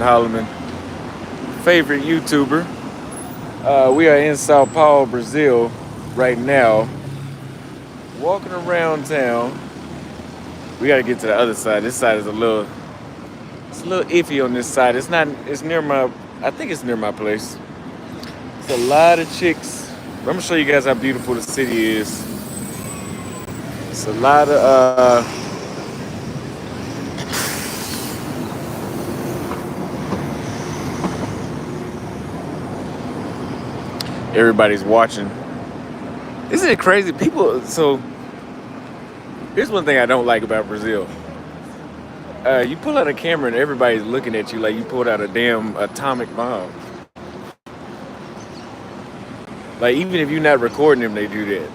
Austin Holloman, favorite YouTuber. We are in Sao Paulo, Brazil right now, walking around town. We gotta get to the other side. This side is it's a little iffy on this side. It's near I think it's near my place. It's a lot of chicks. I'm gonna show you guys how beautiful the city is. It's a lot of, everybody's watching. Isn't it crazy? So here's one thing I don't like about Brazil. You pull out a camera and everybody's looking at you like you pulled out a damn atomic bomb. Like, even if you're not recording them, they do that.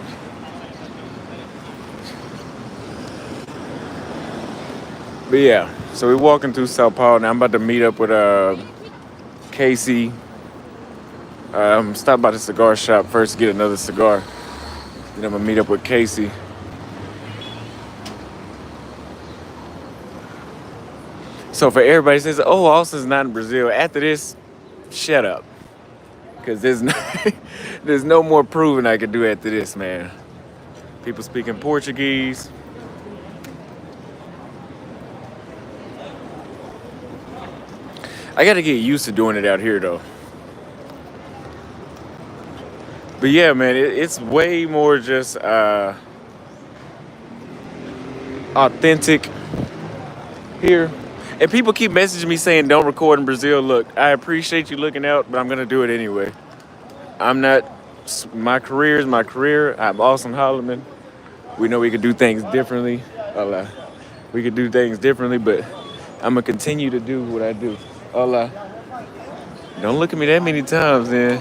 But yeah, so we're walking through Sao Paulo now. I'm about to meet up with Casey. Stop by the cigar shop first, get another cigar. Then I'm gonna meet up with Casey. So for everybody says, "Oh, Austin's not in Brazil," after this, shut up, because there's no more proving I can do after this, man. People speaking Portuguese. I got to get used to doing it out here, though. But yeah, man, it's way more just authentic here. And people keep messaging me saying, "Don't record in Brazil." Look, I appreciate you looking out, but I'm going to do it anyway. I'm not, my career is my career. I'm Austin Holloman. We know we could do things differently. We could do things differently, but I'm going to continue to do what I do. Don't look at me that many times, man.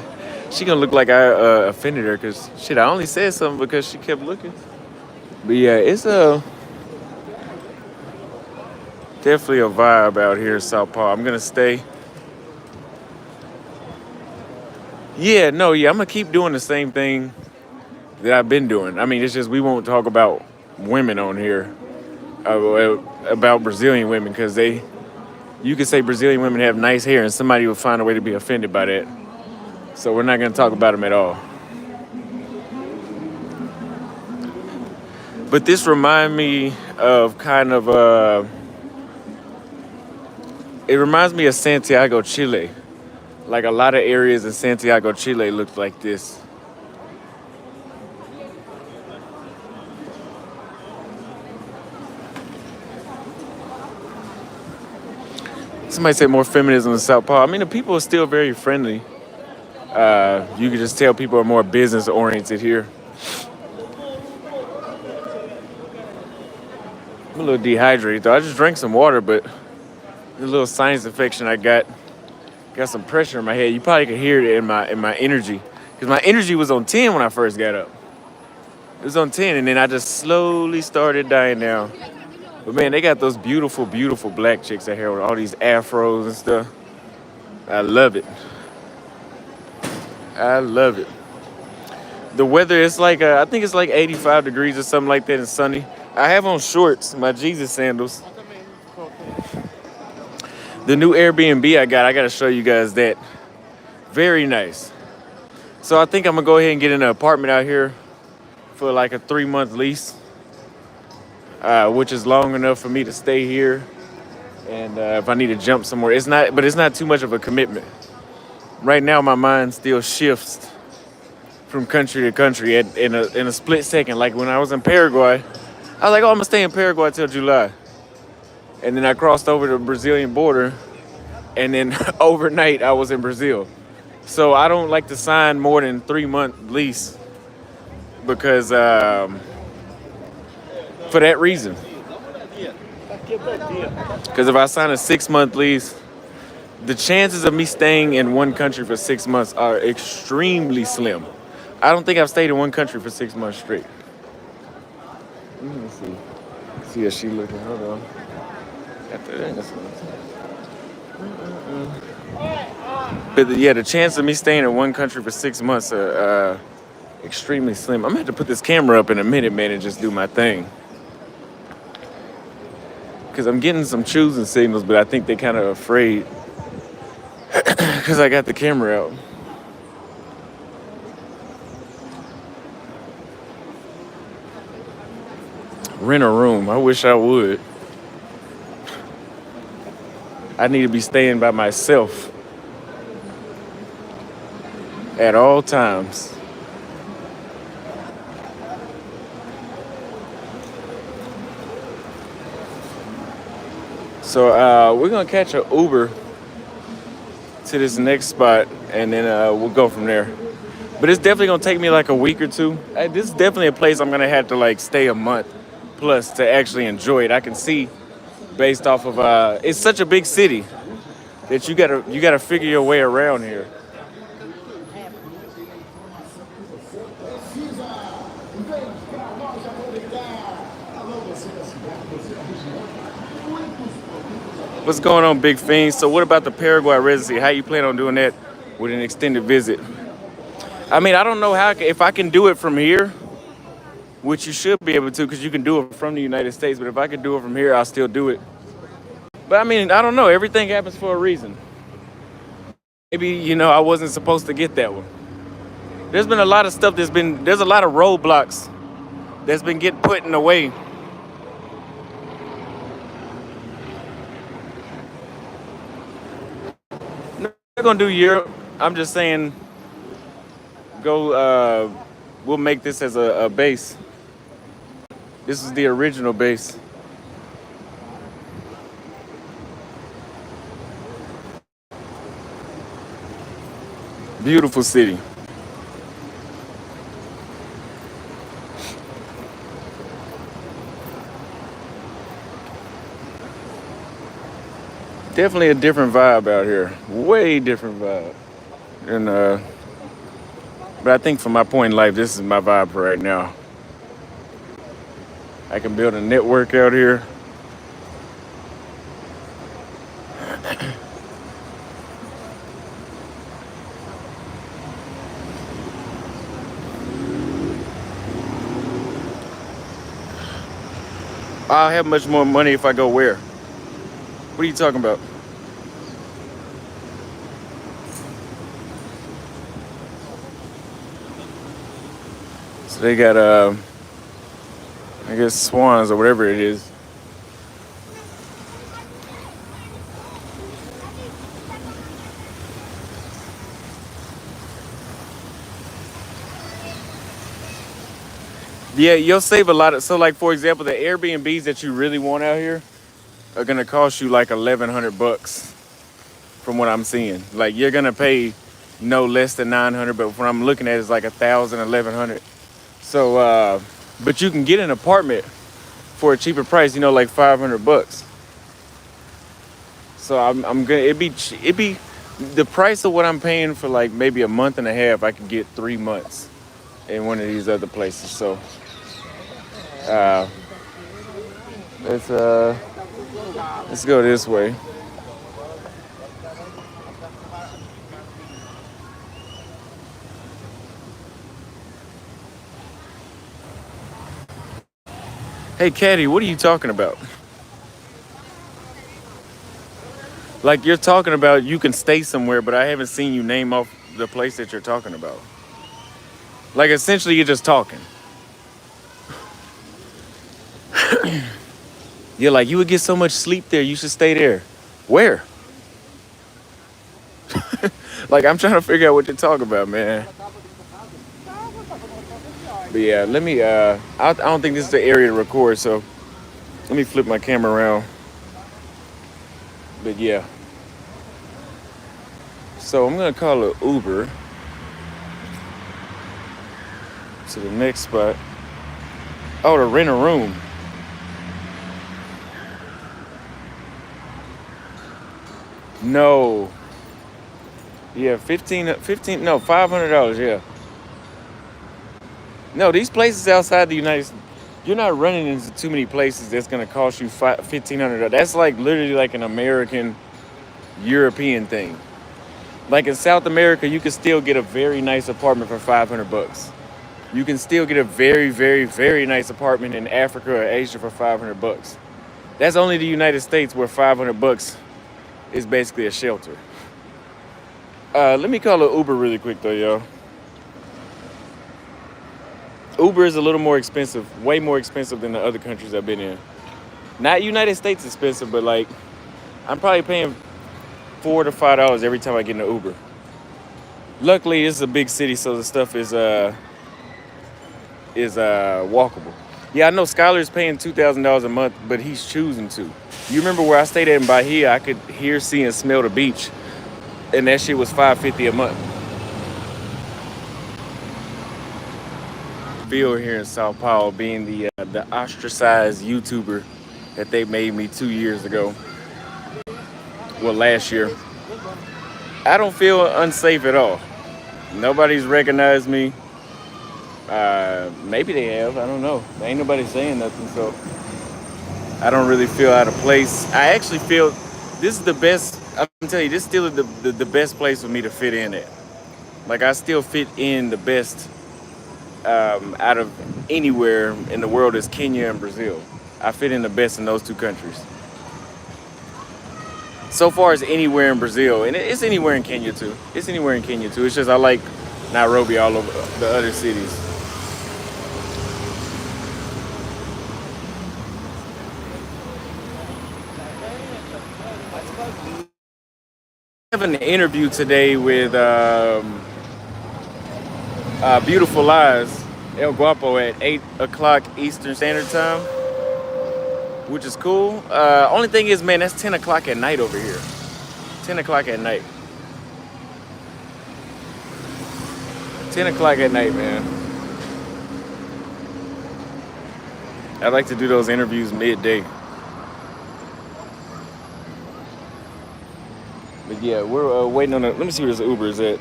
She gonna look like I offended her, because shit, I only said something because she kept looking. But yeah, it's definitely a vibe out here in Sao Paulo. I'm gonna stay. Yeah, no, yeah, I'm gonna keep doing the same thing that I've been doing. I mean, it's just we won't talk about women on here, about Brazilian women, because you could say Brazilian women have nice hair and somebody will find a way to be offended by that. So we're not going to talk about them at all. But this reminds me of it reminds me of Santiago, Chile. Like, a lot of areas in Santiago, Chile look like this. Somebody said more feminism in Sao Paulo. I mean, the people are still very friendly. You can just tell people are more business oriented here. I'm a little dehydrated though. I just drank some water, but the little sinus infection I got some pressure in my head. You probably can hear it in my energy, because my energy was on 10 when I first got up. It was on 10, and then I just slowly started dying down. But man, they got those beautiful, beautiful black chicks out here with all these afros and stuff. I love it. I love it. The weather is like, I think it's like 85 degrees or something like that, and sunny. I have on shorts, my Jesus sandals. The new Airbnb I got to show you guys that. Very nice. So I think I'm going to go ahead and get an apartment out here for like a 3-month lease, which is long enough for me to stay here. And if I need to jump somewhere, it's not too much of a commitment. Right now, my mind still shifts from country to country in a split second. Like when I was in Paraguay, I was like, "Oh, I'm gonna stay in Paraguay till July," and then I crossed over the Brazilian border, and then overnight I was in Brazil. So I don't like to sign more than 3-month lease, because for that reason. Because if I sign a 6-month lease, the chances of me staying in one country for 6 months are extremely slim. I don't think I've stayed in one country for 6 months straight. Let me see. See how she looking. Hold on. But the chance of me staying in one country for 6 months are extremely slim. I'm gonna have to put this camera up in a minute, man, and just do my thing. Because I'm getting some choosing signals, but I think they're kind of afraid because I got the camera out. Rent a room. I wish I would. I need to be staying by myself at all times. So we're gonna catch an Uber to this next spot, and then we'll go from there. But it's definitely gonna take me like a week or two. This is definitely a place I'm gonna have to like stay a month plus to actually enjoy it. I can see based off of it's such a big city that you gotta figure your way around here. What's going on, Big Fiend? So what about the Paraguay residency? How you plan on doing that with an extended visit? I mean, I don't know if I can do it from here, which you should be able to because you can do it from the United States. But if I could do it from here, I'll still do it. But I mean, I don't know. Everything happens for a reason. Maybe, I wasn't supposed to get that one. There's been a lot of stuff there's a lot of roadblocks that's been getting put in the way. I'm not gonna do Europe. I'm just saying, we'll make this as a base. This is the original base. Beautiful city. Definitely a different vibe out here. Way different vibe. And but I think from my point in life, this is my vibe for right now. I can build a network out here. I'll have much more money if I go where? What are you talking about? So they got I guess swans or whatever it is. Yeah, you'll save a lot of. So, like for example, the Airbnbs that you really want out here are gonna cost you like $1,100, from what I'm seeing. Like you're gonna pay no less than 900, but what I'm looking at is like 1,000, 1,100. So, but you can get an apartment for a cheaper price. Like $500. So I'm gonna it be the price of what I'm paying for like maybe a month and a half. I could get 3 months in one of these other places. So. Let's go this way. Hey, Caddy, what are you talking about? Like you're talking about you can stay somewhere, but I haven't seen you name off the place that you're talking about. Like essentially you're just talking. You're like, you would get so much sleep there, you should stay there. Where? Like I'm trying to figure out what you're talking about, man. But yeah, let me I don't think this is the area to record, so let me flip my camera around. But yeah. So I'm gonna call an Uber to the next spot. Oh, to rent a room. No. Yeah, no, $500, yeah. No, these places outside the United States, you're not running into too many places that's gonna cost you $1,500. That's like literally like an American, European thing. Like in South America, you can still get a very nice apartment for $500. You can still get a very, very, very nice apartment in Africa or Asia for $500. That's only the United States where $500 is basically a shelter. Let me call it Uber really quick though, y'all. Uber is a little more expensive, way more expensive than the other countries I've been in. Not United States expensive, but like I'm probably paying $4 to $5 every time I get in an Uber. Luckily, it's a big city, so the stuff is walkable. Yeah, I know Skylar's paying $2,000 a month, but he's choosing to. You remember where I stayed at in Bahia? I could hear, see, and smell the beach, and that shit was $550 a month. Bill here in Sao Paulo, being the ostracized YouTuber that they made me 2 years ago. Well, last year. I don't feel unsafe at all. Nobody's recognized me. Maybe they have. I don't know. There ain't nobody saying nothing, so I don't really feel out of place. I actually feel this is the best. I'm telling you, this still is the best place for me to fit in at. Like I still fit in the best out of anywhere in the world is Kenya and Brazil. I fit in the best in those two countries. So far as anywhere in Brazil, and it's anywhere in Kenya too. It's anywhere in Kenya too. It's just I like Nairobi all over the other cities. I have an interview today with Beautiful Lies, El Guapo at 8 o'clock Eastern Standard Time, which is cool. Only thing is, man, that's 10 o'clock at night over here. 10 o'clock at night. 10 o'clock at night, man. I like to do those interviews midday. But yeah, we're waiting on let me see where this Uber is at.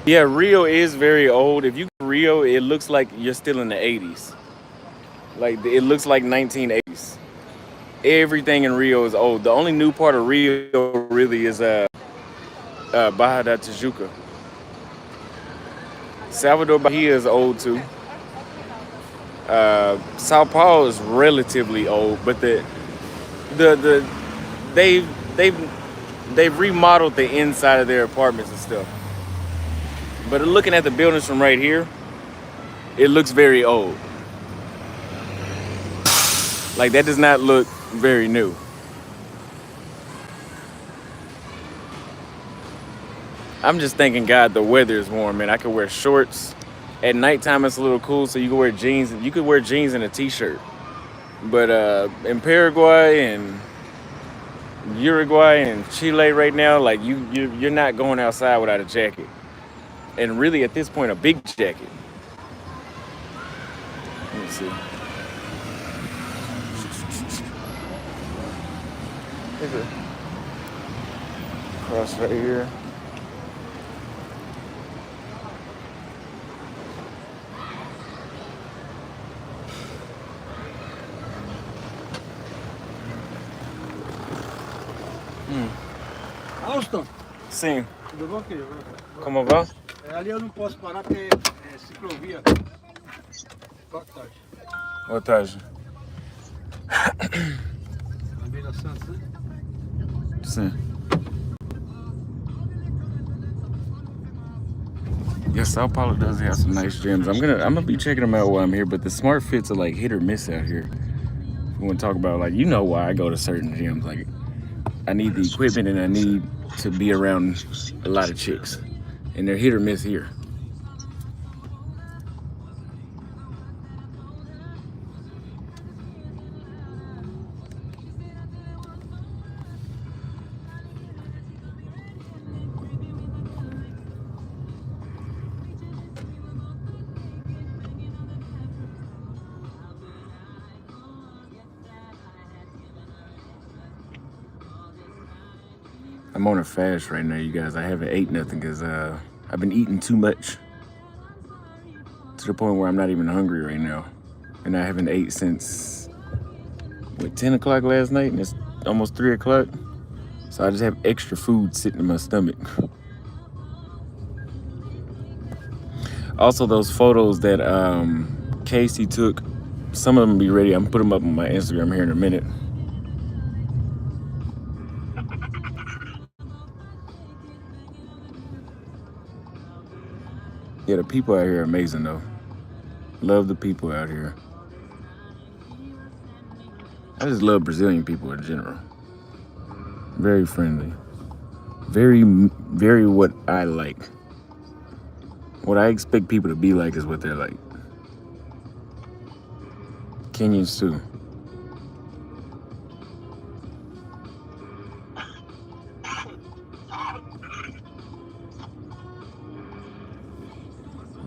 Yeah, Rio is very old. If you go to Rio, it looks like you're still in the 80s. Like, it looks like 1980s. Everything in Rio is old. The only new part of Rio really is Barra da Tijuca. Salvador Bahia is old too. Sao Paulo is relatively old, but they've remodeled the inside of their apartments and stuff. But looking at the buildings from right here, it looks very old. Like that does not look very new. I'm just thanking God the weather is warm, man. I could wear shorts. At nighttime it's a little cool, so you can wear jeans. You could wear jeans and a t-shirt. But in Paraguay and Uruguay and Chile right now, like you're not going outside without a jacket. And really at this point a big jacket. Let me see. There's a cross right here. Austin, Sim. tudo bom, querido? Como vai? Ali eu não posso parar porque é ciclovia. Boa tarde. Boa tarde. Família Santos, né? Sim. Yeah, Sao Paulo does have some nice gyms. I'm gonna be checking them out while I'm here, but the smart fits are like hit or miss out here. We want to talk about like why I go to certain gyms. Like I need the equipment and I need to be around a lot of chicks, and they're hit or miss here. I'm on a fast right now, you guys. I haven't ate nothing because I've been eating too much to the point where I'm not even hungry right now. And I haven't ate since, 10 o'clock last night, and it's almost 3 o'clock. So I just have extra food sitting in my stomach. Also, those photos that Casey took, some of them will be ready. I'm gonna put them up on my Instagram here in a minute. Yeah, the people out here are amazing though. Love the people out here. I just love Brazilian people in general. Very friendly. Very what I like. What I expect people to be like is what they're like. Kenyans too.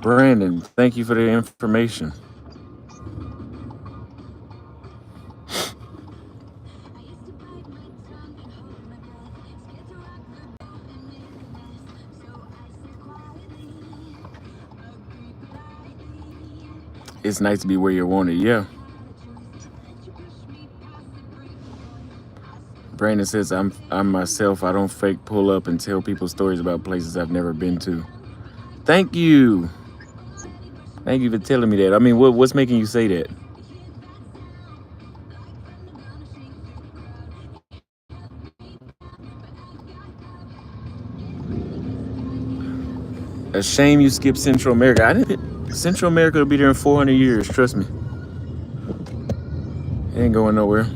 Brandon, thank you for the information. It's nice to be where you're wanted. Yeah. Brandon says I'm myself. I don't fake pull up and tell people stories about places I've never been to. Thank you. Thank you for telling me that. I mean, what's making you say that? A shame you skipped Central America. I didn't. Central America will be there in 400 years. Trust me. It ain't going nowhere.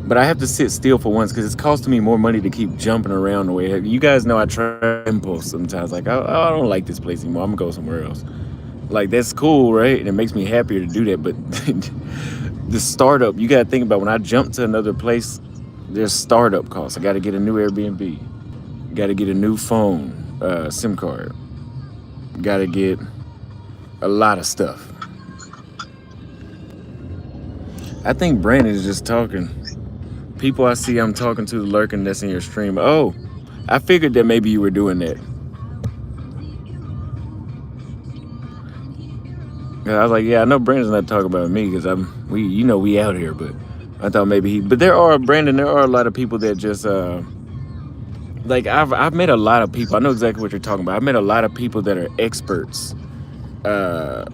But I have to sit still for once because it's costing me more money to keep jumping around the way. You guys know I try impulse sometimes. Like I don't like this place anymore. I'm gonna go somewhere else. Like that's cool, right? And it makes me happier to do that. But the startup, you gotta think about when I jump to another place. There's startup costs. I got to get a new Airbnb. Got to get a new phone, SIM card. Got to get a lot of stuff. I think Brandon is just talking. People I see I'm talking to lurking that's in your stream. Oh, I figured that maybe you were doing that. I was like, yeah, I know Brandon's not talking about me because we out here, but I thought maybe he. But there are Brandon. There are a lot of people that just like I've met a lot of people. I know exactly what you're talking about. I've met a lot of people that are experts. Uh,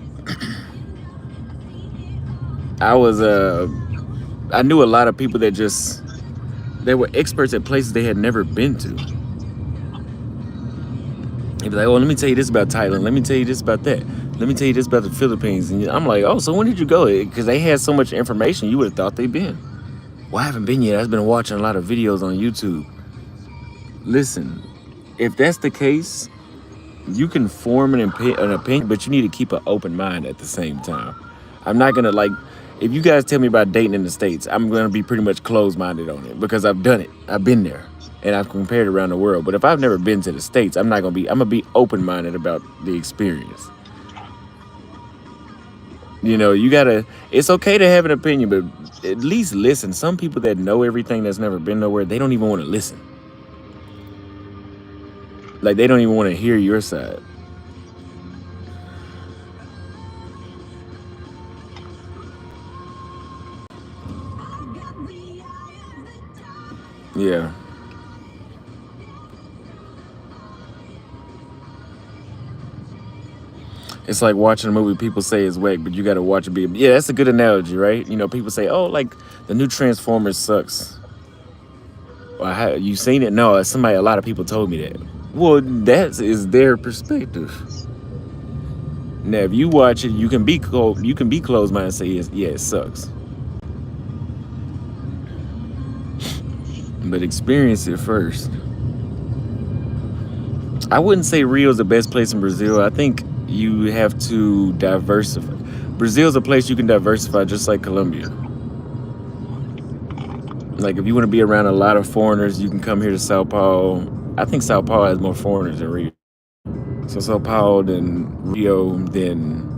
I was I knew a lot of people that just they were experts at places they had never been to. They'd be like, "Oh, let me tell you this about Thailand. Let me tell you this about that. Let me tell you this about the Philippines." And I'm like, "Oh, so when did you go?" Because they had so much information, you would have thought they'd been. Well, I haven't been yet. I've been watching a lot of videos on YouTube. Listen, if that's the case, you can form an opinion, but you need to keep an open mind at the same time. I'm not gonna like if you guys tell me about dating in the States, I'm gonna be pretty much closed-minded on it because I've done it. I've been there and I've compared around the world. But if I've never been to the States, I'm gonna be open-minded about the experience. You gotta it's okay to have an opinion, but at least listen. Some people that know everything that's never been nowhere, they don't even want to listen. Like they don't even want to hear your side. Yeah. It's like watching a movie people say is whack, but you got to watch it be. Yeah, that's a good analogy, right? People say, "Oh, like the new Transformers sucks." Well, you seen it? No, a lot of people told me that. Well, that is their perspective. Now, if you watch it, you can be cold. You can be closed minded and say, yes, yeah, it sucks. But experience it first. I wouldn't say Rio's the best place in Brazil. I think you have to diversify. Brazil's a place you can diversify, just like Colombia. Like if you want to be around a lot of foreigners, you can come here to Sao Paulo. I think Sao Paulo has more foreigners than Rio. So Sao Paulo, then Rio, then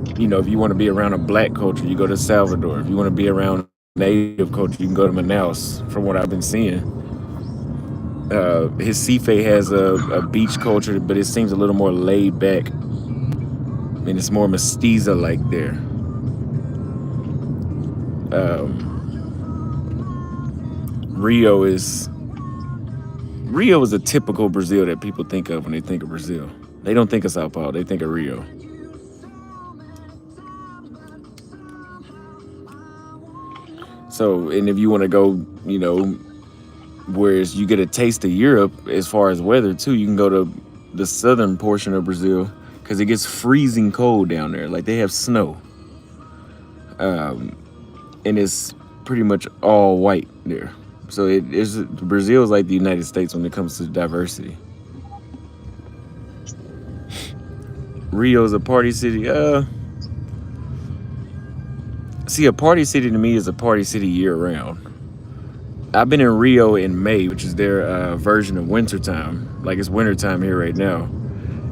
if you want to be around a black culture, you go to Salvador. If you want to be around native culture, you can go to Manaus. From what I've been seeing, Recife has a beach culture, but it seems a little more laid back, and it's more mestiza like there. Rio is a typical Brazil that people think of when they think of Brazil. They don't think of Sao Paulo, they think of Rio. So, and if you want to go, whereas you get a taste of Europe as far as weather too, you can go to the southern portion of Brazil because it gets freezing cold down there. Like they have snow, and it's pretty much all white there. So it is Brazil is like the United States when it comes to diversity. Rio's a party city. See, a party city to me is a party city year round. I've been in Rio in May, which is their version of wintertime. Like it's wintertime here right now.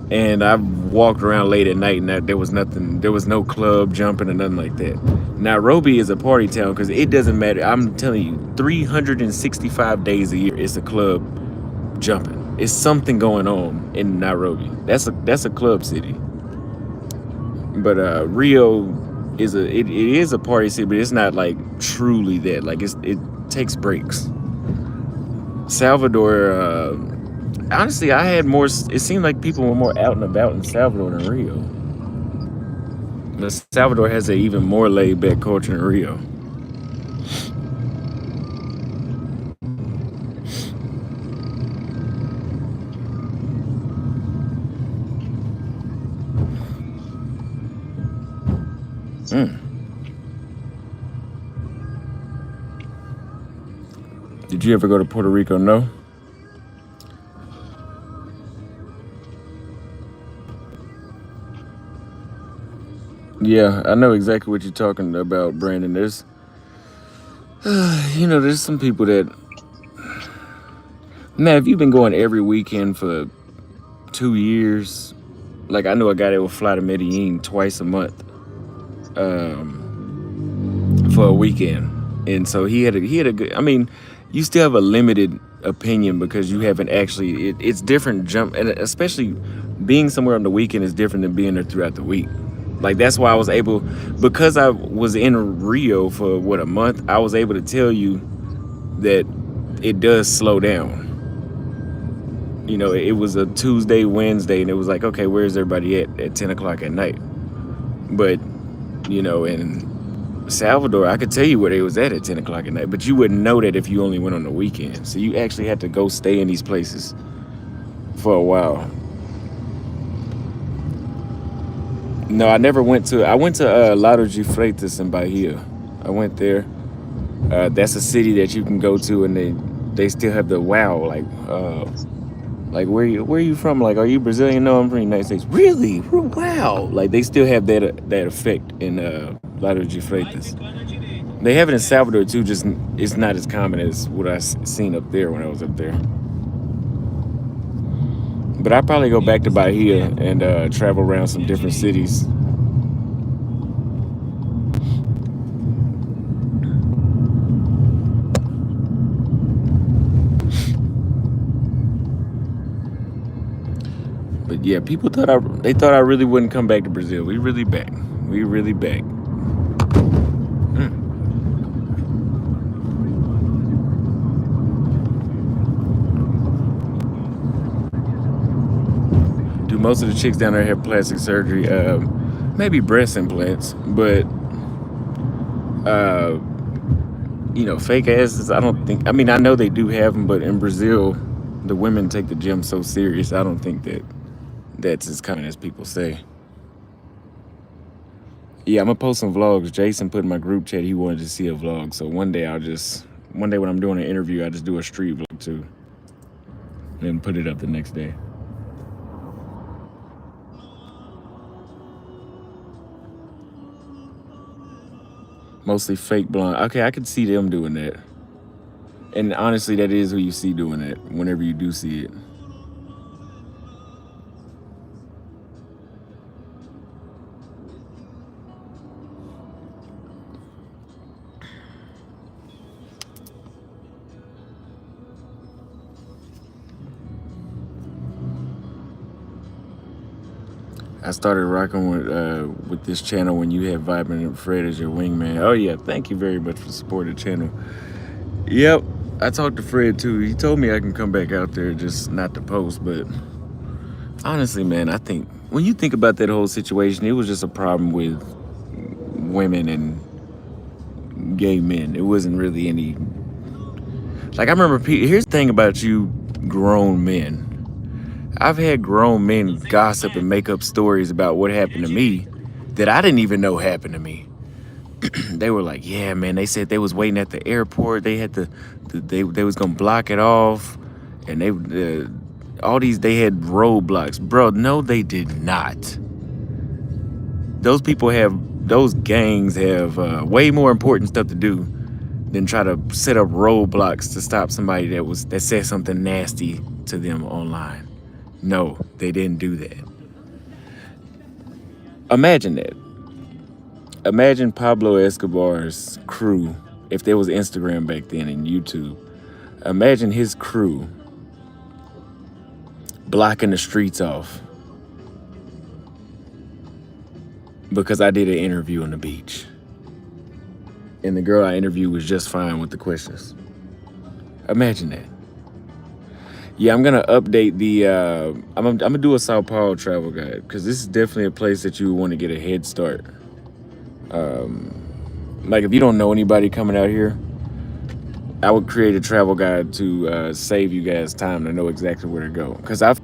And I walked around late at night, and there was nothing. There was no club jumping or nothing like that. Nairobi is a party town because it doesn't matter. I'm telling you, 365 days a year, it's a club jumping. It's something going on in Nairobi. That's a club city. But Rio it is a party city, but it's not like truly that. Like it takes breaks. Salvador. Honestly, I had more. It seemed like people were more out and about in Salvador than Rio. But Salvador has an even more laid back culture than Rio. Mm. Did you ever go to Puerto Rico? No. Yeah, I know exactly what you're talking about, Brandon. There's some people that, man, if you've been going every weekend for 2 years, like I know a guy that will fly to Medellin twice a month for a weekend, and so he had a good. I mean, you still have a limited opinion because you haven't actually. It's different jump, and especially being somewhere on the weekend is different than being there throughout the week. Like that's why I was able, because I was in Rio for what, a month. I was able to tell you that it does slow down. It was a Tuesday, Wednesday, and it was like, okay, where's everybody at 10 o'clock at night? But in Salvador, I could tell you where they was at 10 o'clock at night, but you wouldn't know that if you only went on the weekend. So you actually had to go stay in these places for a while. No, I never went to. I went to Lago de Freitas in Bahia. I went there. That's a city that you can go to, and they still have the wow. Like where you from? Like, are you Brazilian? No, I'm from the United States. Really? Wow! Like they still have that effect in Lago de Freitas. They have it in Salvador too. Just it's not as common as what I seen up there when I was up there. But I probably go back to Bahia and travel around some different cities. But yeah, people they thought I really wouldn't come back to Brazil. We really back. We really back. Most of the chicks down there have plastic surgery, maybe breast implants, but fake asses. I don't think. I mean, I know they do have them, but in Brazil, the women take the gym so serious. I don't think that's as common as people say. Yeah, I'm gonna post some vlogs. Jason put in my group chat he wanted to see a vlog, so one day when I'm doing an interview, I just do a street vlog too, and put it up the next day. Mostly fake blonde. Okay, I could see them doing that. And honestly, that is who you see doing that whenever you do see it. I started rocking with this channel when you had Vibing and Fred as your wingman. Oh yeah, thank you very much for supporting the channel. Yep, I talked to Fred too. He told me I can come back out there, just not to post. But honestly, man, I think when you think about that whole situation, it was just a problem with women and gay men. It wasn't really any. Like I remember, here's the thing about you grown men. I've had grown men gossip and make up stories about what happened to me that I didn't even know happened to me. They were like, "Yeah, man." They said they was waiting at the airport. They had they was gonna block it off, and all these they had roadblocks, bro. No, they did not. Those gangs have way more important stuff to do than try to set up roadblocks to stop somebody that said something nasty to them online. No, they didn't do that. Imagine that. Imagine Pablo Escobar's crew, if there was Instagram back then and YouTube. Imagine his crew blocking the streets off because I did an interview on the beach. And the girl I interviewed was just fine with the questions. Imagine that. Yeah, I'm gonna update the. I'm gonna do a Sao Paulo travel guide because this is definitely a place that you want to get a head start. Like if you don't know anybody coming out here, I would create a travel guide to save you guys time to know exactly where to go. Because that's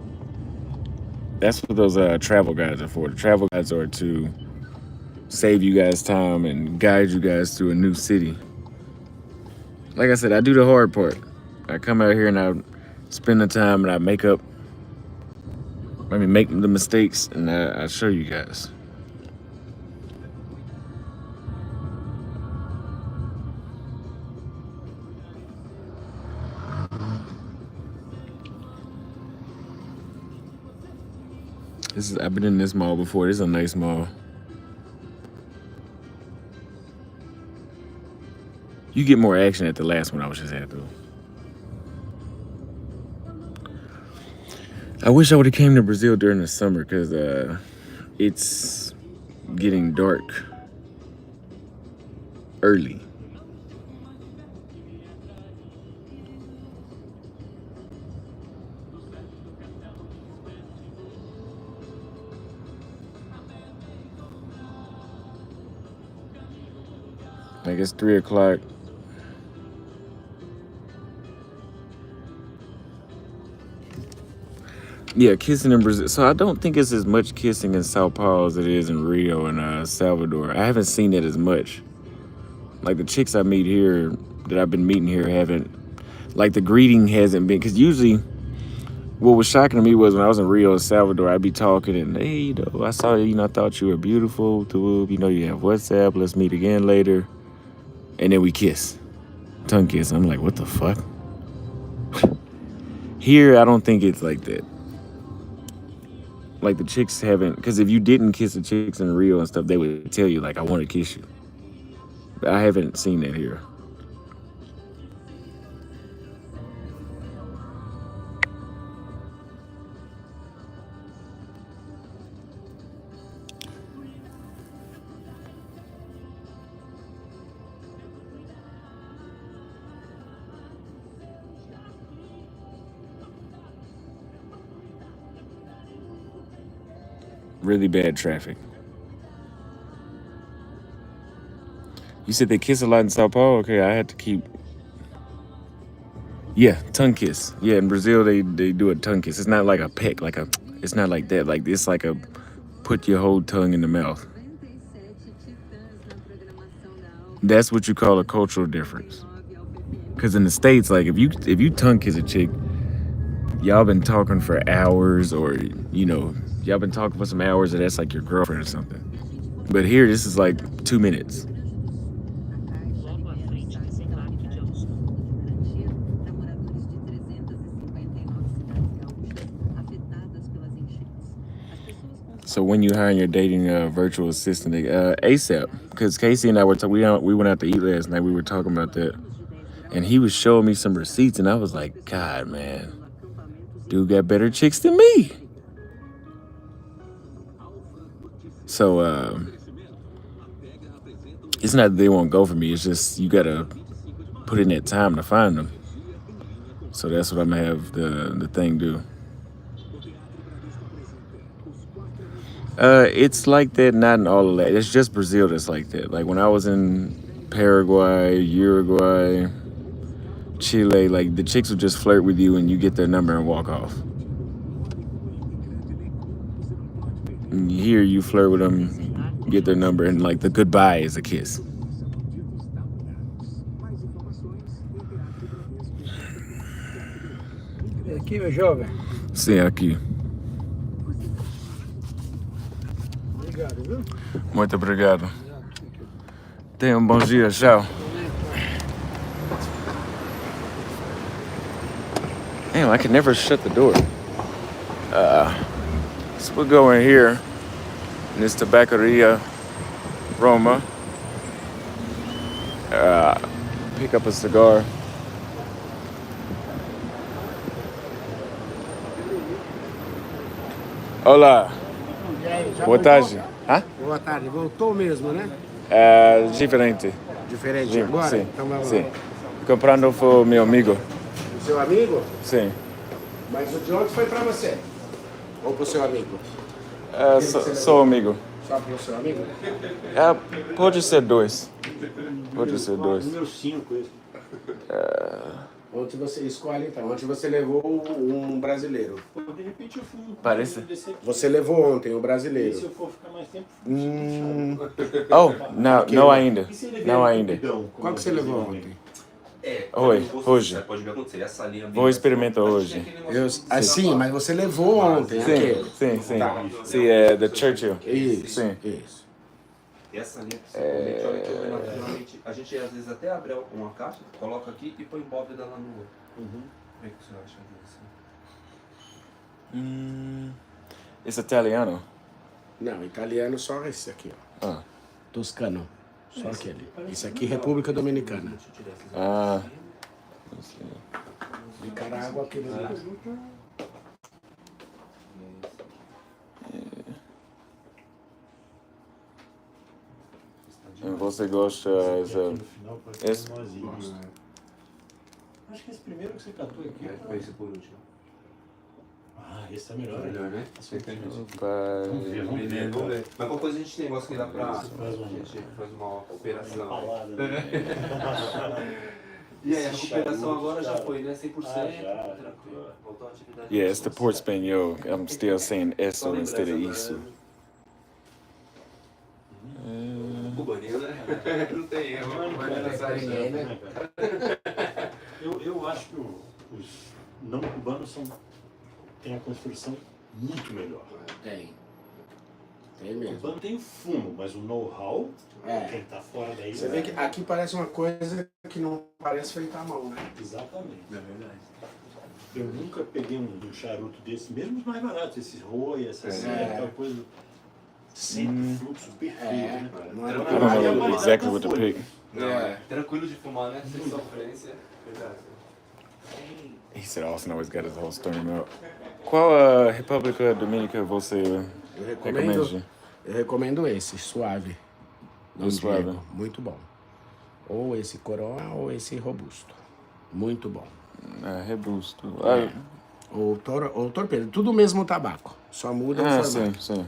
what those travel guides are for. The travel guides are to save you guys time and guide you guys through a new city. Like I said, I do the hard part. I come out here and I spend the time and I make the mistakes and I show you guys. I've been in this mall before. This is a nice mall. You get more action at the last one I was just at though. I wish I would have came to Brazil during the summer because it's getting dark early. Like it's 3 o'clock. Yeah, kissing in Brazil. So I don't think it's as much kissing in Sao Paulo as it is in Rio and Salvador. I haven't seen it as much. Like the chicks I meet here, that I've been meeting here, haven't. Like the greeting hasn't been. Because usually, what was shocking to me was when I was in Rio and Salvador, I'd be talking and, hey, I saw you, I thought you were beautiful. You have WhatsApp. Let's meet again later. And then we kiss. Tongue kiss. I'm like, what the fuck? Here, I don't think it's like that. Like the chicks haven't, because if you didn't kiss the chicks in Rio and stuff, they would tell you like, I want to kiss you. But I haven't seen that here. Really bad traffic. You said they kiss a lot in Sao Paulo? Okay, I had to keep. Yeah, tongue kiss. Yeah, in Brazil they do a tongue kiss. It's not like a peck, it's not like that. Like it's like a put your whole tongue in the mouth. That's what you call a cultural difference. Cause in the States, like if you tongue kiss a chick, y'all been talking for hours, or y'all been talking for some hours, and that's like your girlfriend or something. But here, this is like 2 minutes. So when you hiring your dating virtual assistant, ASAP, because Casey and I we went out to eat last night. We were talking about that, and he was showing me some receipts, and I was like, God, man, dude got better chicks than me. So it's not that they won't go for me. It's just you gotta put in that time to find them. So that's what I'm gonna have the thing do. It's like that, not in all of that. It's just Brazil that's like that. Like when I was in Paraguay, Uruguay, Chile, like the chicks would just flirt with you and you get their number and walk off. And here you flirt with them, get their number, and like the goodbye is a kiss. Aqui, meu jovem. Sim, aqui. Obrigado, viu? Muito obrigado. Tenha um bom dia, tchau. Damn, I can never shut the door. So we'll go in here, and it's Tabaccaria Roma. Pick up a cigar. Olá, E aí, já boa voltou? tarde. Hã? Boa tarde, voltou mesmo, né? Diferente. Diferente agora? Sim, Então vamos sim. lá. Comprando foi meu amigo. O seu amigo? Sim. Mas o de ontem foi pra você? Ou pro seu amigo? Sou amigo. Só pro seu amigo? Pode ser dois. Pode ser dois. Número 5, esse. Ontem você escolhe então. Ontem você levou um brasileiro. Pô, de repente eu fumo. Parece. Você levou ontem um E brasileiro. se eu for ficar mais tempo, Oh, não ainda. e se ele Não vier ainda. rapidão, como Qual que você dizem levou também? ontem? Hoje. Pode ver o que acontecer. Essa linha Vou experimentar hoje. Sim, mas você levou ontem aquele. Sim. Tá. Sim, é The Churchill. Isso, Sim. isso. Essa linha, principalmente, olha que eu naturalmente, a gente às vezes até abre uma caixa, coloca aqui e põe bóveda lá no outro. Como é que você acha disso? It's italiano. Não, italiano só esse aqui, ó. Ah. Toscano. Só aquele. Isso aqui, República Dominicana. Deixa eu tirar essas Ah. Nicarágua, aquele lá. Você gosta Aqui no final parece esse? um nozinho. Acho que esse primeiro que você catou aqui. Foi esse por último. Ah, esse tá melhor. Melhor, né? Vamos ver, vamos ver. Vamos ver. Mas qualquer coisa a gente tem negócio que dá pra. A Faz um- gente faz uma operação. Palavra, né? E aí, a recuperação agora já foi, né? 100%. Já. Tranquilo. Voltou à atividade. Yeah, it's the Port Espanhol. I'm still saying eso Só instead of lembrar isso. Cubaninho, né? Não tem erro. Eu acho que os não cubanos têm a construção muito melhor. Tem. Tem O mesmo. cubano tem o fumo, mas o know-how, É. quem tá fora daí... Você vê que aqui parece uma coisa que não parece feita à mão, né? Exatamente. É verdade. Eu nunca peguei um charuto desse, mesmo os mais baratos, esses roi, essas aquela coisa... Sempre fluxo perfeito, né? Não é I don't know exactly what to pick. Não, é tranquilo de fumar, né? Sem sofrência. Verdade. He said Austin always got his whole story out. Qual República Dominica você recomenda? Eu recomendo esse, suave. Dom Suave. Diego, muito bom. Ou esse coroa ou esse robusto. Muito bom. Robusto. Ou torpedo, tudo o mesmo tabaco. Só muda o formato. Sim.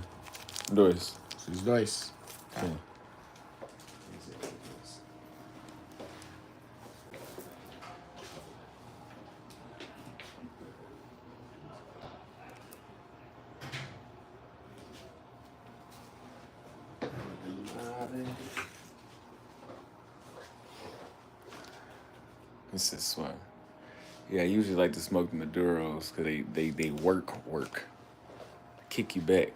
Dois. Esses dois. Tá. Sim. This is swag. Yeah, I usually like to smoke Maduros because they work. Kick you back.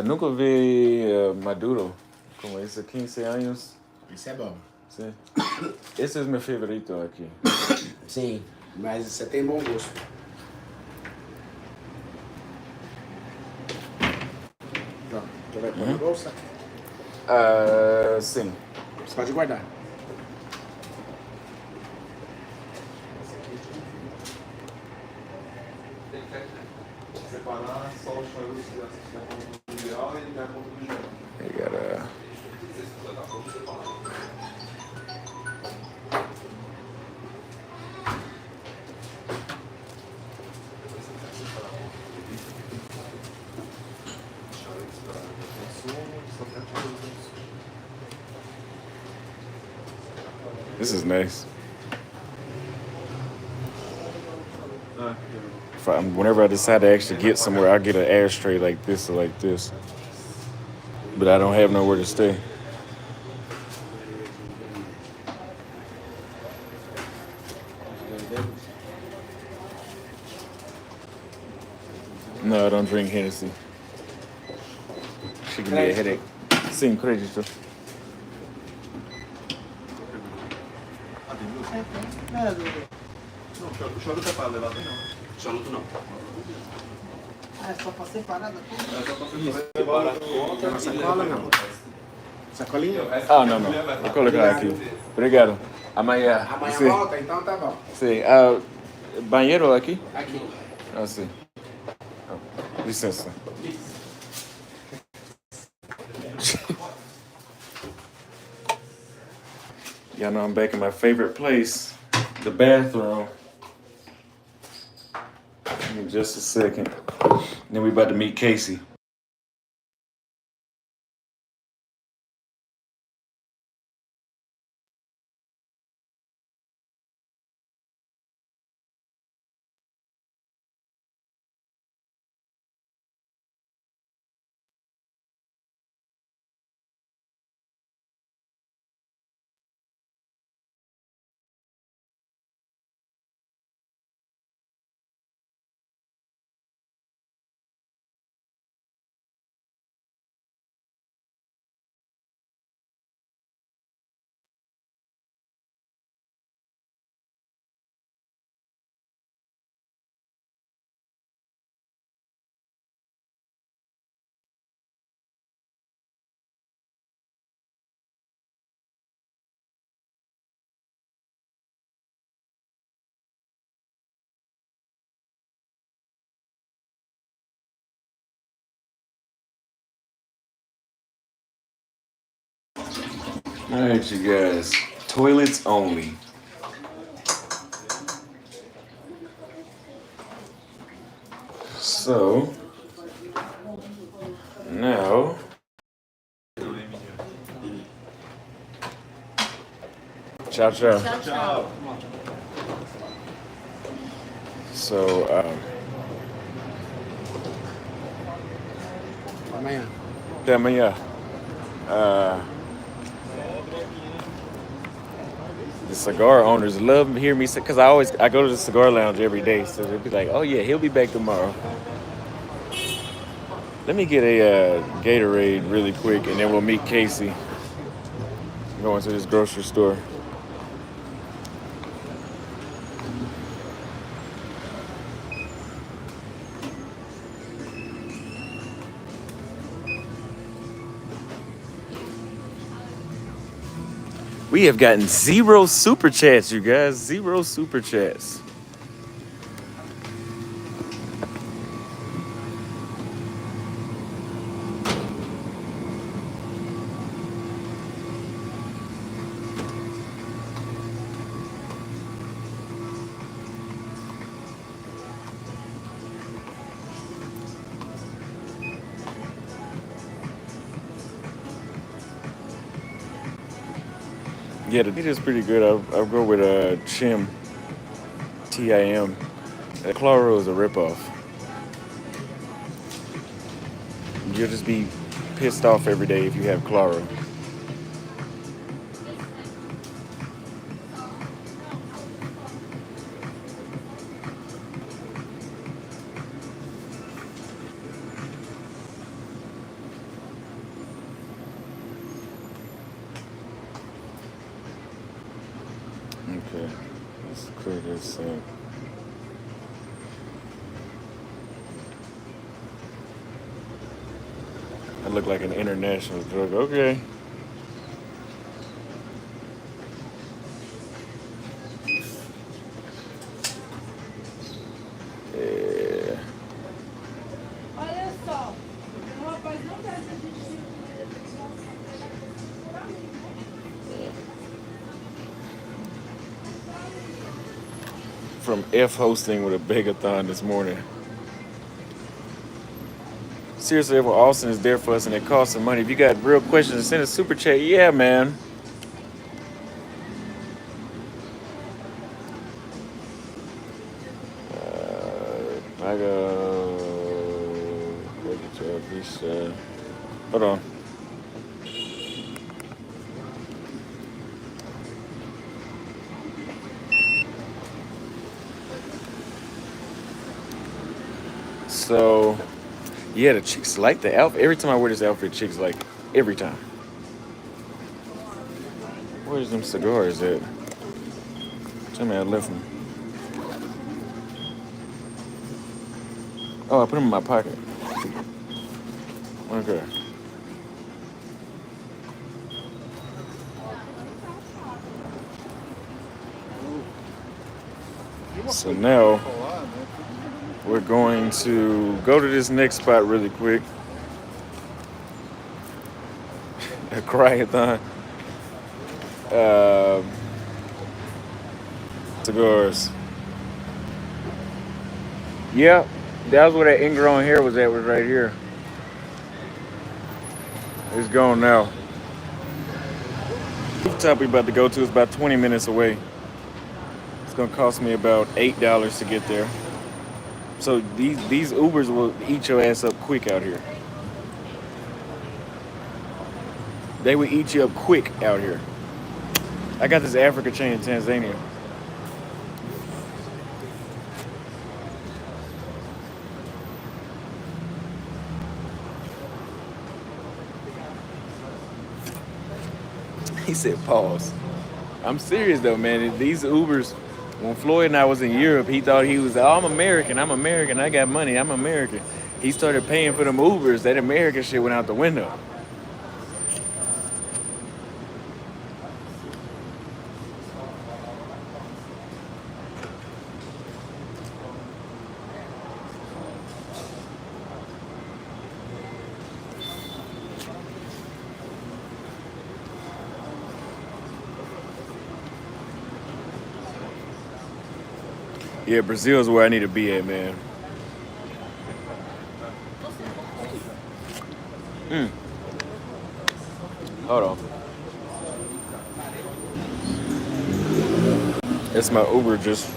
Nunca vi Maduro como esse 15 anos. Esse é bom. Sim. Esse é o meu favorito aqui. Sim, mas você tem bom gosto. Você vai pôr na bolsa? Sim. Pode guardar. Tem que separar só o charuto que assiste a conta mundial e ligar a conta do jogo. I gotta. This is nice. whenever I decide to actually get somewhere, I get an ashtray like this or like this. But I don't have nowhere to stay. No, I don't drink Hennessy. She can be a headache. Sim, credito. O charuto é para levar também, não. Charuto não. É só pra separar daqui. É só para separar a conta. Uma sacola não. Sacolinha? Ah, não. Vou colocar aqui. Obrigado. Amanhã. Amanhã Sim. volta, então tá bom. Sim. Banheiro aqui? Aqui. Ah, sim. Licença. Y'all know I'm back in my favorite place, the bathroom. Give me just a second. Then we about to meet Casey. All right, you guys. Toilets only. So now ciao ciao. Tchau. So Amanhã. até amanhã. The cigar owners love to hear me say, because I go to the cigar lounge every day, so they'll be like, "Oh yeah, he'll be back tomorrow." Let me get a Gatorade really quick, and then we'll meet Casey. Going to this grocery store. We have gotten 0 super chats, you guys. 0 super chats. Yeah, the meat is pretty good. I'll go with Chim, Tim. Claro is a ripoff. You'll just be pissed off every day if you have Claro. Okay, let's clear this up. I look like an international drug. Okay. Yeah. Olha só, o rapaz não quer essa gente. From F hosting with a begathon this morning. Seriously, if Austin is there for us and it costs some money. If you got real questions, send a super chat. Yeah, man. So, hold on. So, yeah, the chicks like the outfit. Every time I wear this outfit, chicks like it. Every time. Where's them cigars at? Tell me I left them. Oh, I put them in my pocket. Okay. So now we're going to go to this next spot really quick. A cryathon. Cigars. Yep, that was where that ingrown hair was at, was right here. It's gone now. Rooftop we about to go to is about 20 minutes away. It's gonna cost me about $8 to get there. So these Ubers will eat your ass up quick out here. They will eat you up quick out here. I got this Africa chain in Tanzania. He said pause. I'm serious though, man. These Ubers, when Floyd and I was in Europe, he thought he was, oh, I'm American, I got money, I'm American. He started paying for them Ubers, that American shit went out the window. Yeah, Brazil is where I need to be at, man. Hold on. That's my Uber just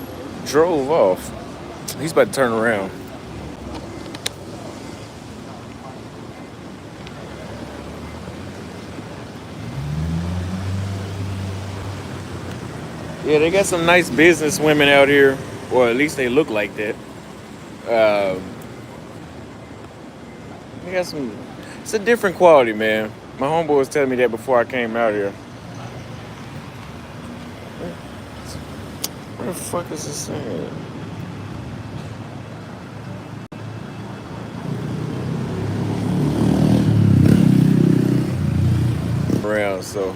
drove off. He's about to turn around. Yeah, they got some nice business women out here, or at least they look like that. They got some. It's a different quality, man. My homeboy was telling me that before I came out here. Where the fuck is this thing at? Around, so.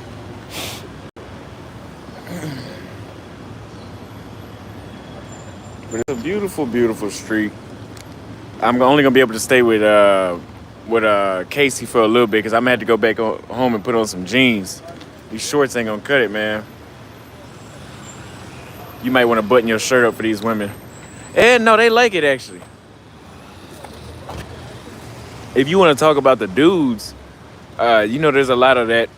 But it's a beautiful, beautiful street. I'm only gonna be able to stay with Casey for a little bit because I'm gonna have to go back home and put on some jeans. These shorts ain't gonna cut it, man. You might want to button your shirt up for these women. And no, they like it actually. If you want to talk about the dudes, there's a lot of that.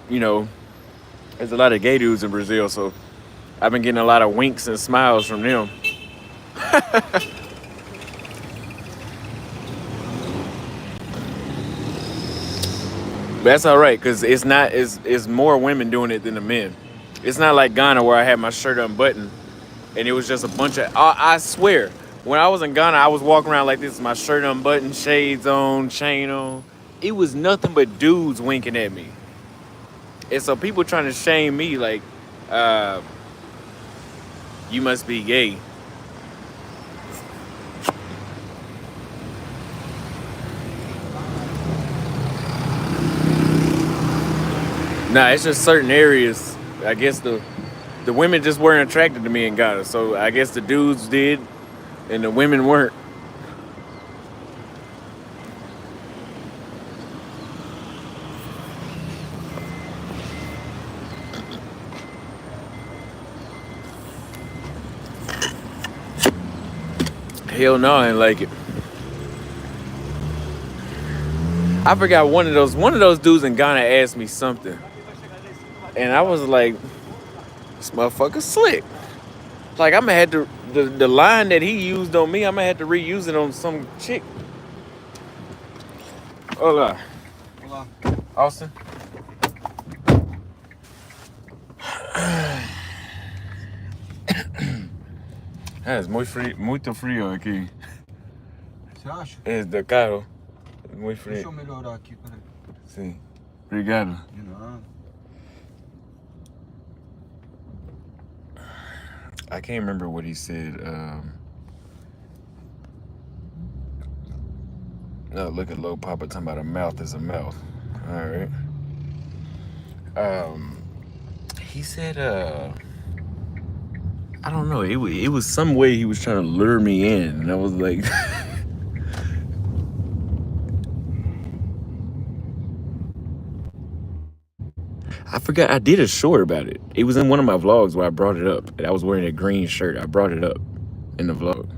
There's a lot of gay dudes in Brazil, so I've been getting a lot of winks and smiles from them. That's all right, because it's more women doing it than the men. It's not like Ghana where I had my shirt unbuttoned and it was just a bunch of, I swear, when I was in Ghana, I was walking around like this, my shirt unbuttoned, shades on, chain on. It was nothing but dudes winking at me. And so people trying to shame me like, you must be gay. Nah, it's just certain areas. I guess the women just weren't attracted to me in Ghana. So I guess the dudes did and the women weren't. Hell no, I ain't like it. I forgot one of those dudes in Ghana asked me something. And I was like, this motherfucker slick. Like I'm gonna have to the line that he used on me, I'm gonna have to reuse it on some chick. Hola. Olá. Austin? É muito frio aqui. Você acha? É de carro. É muito frio. Deixa eu melhorar aqui, peraí. Sim. Obrigado. De nada. I can't remember what he said. No, look at Lil Papa talking about a mouth is a mouth. All right. He said, I don't know. It was some way he was trying to lure me in, and I was like, I forgot. I did a short about it. It was in one of my vlogs where I brought it up. And I was wearing a green shirt. I brought it up in the vlog.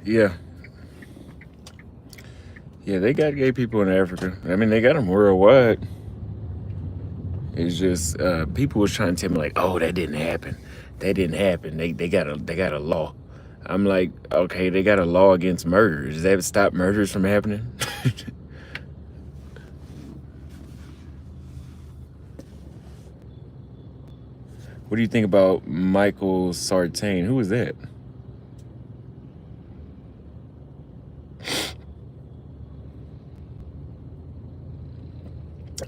Yeah. Yeah, they got gay people in Africa. I mean, they got them worldwide. It's just people was trying to tell me like, oh, that didn't happen. That didn't happen. They got a law. I'm like, okay, they got a law against murder. Does that stop murders from happening? What do you think about Michael Sartain? Who is that?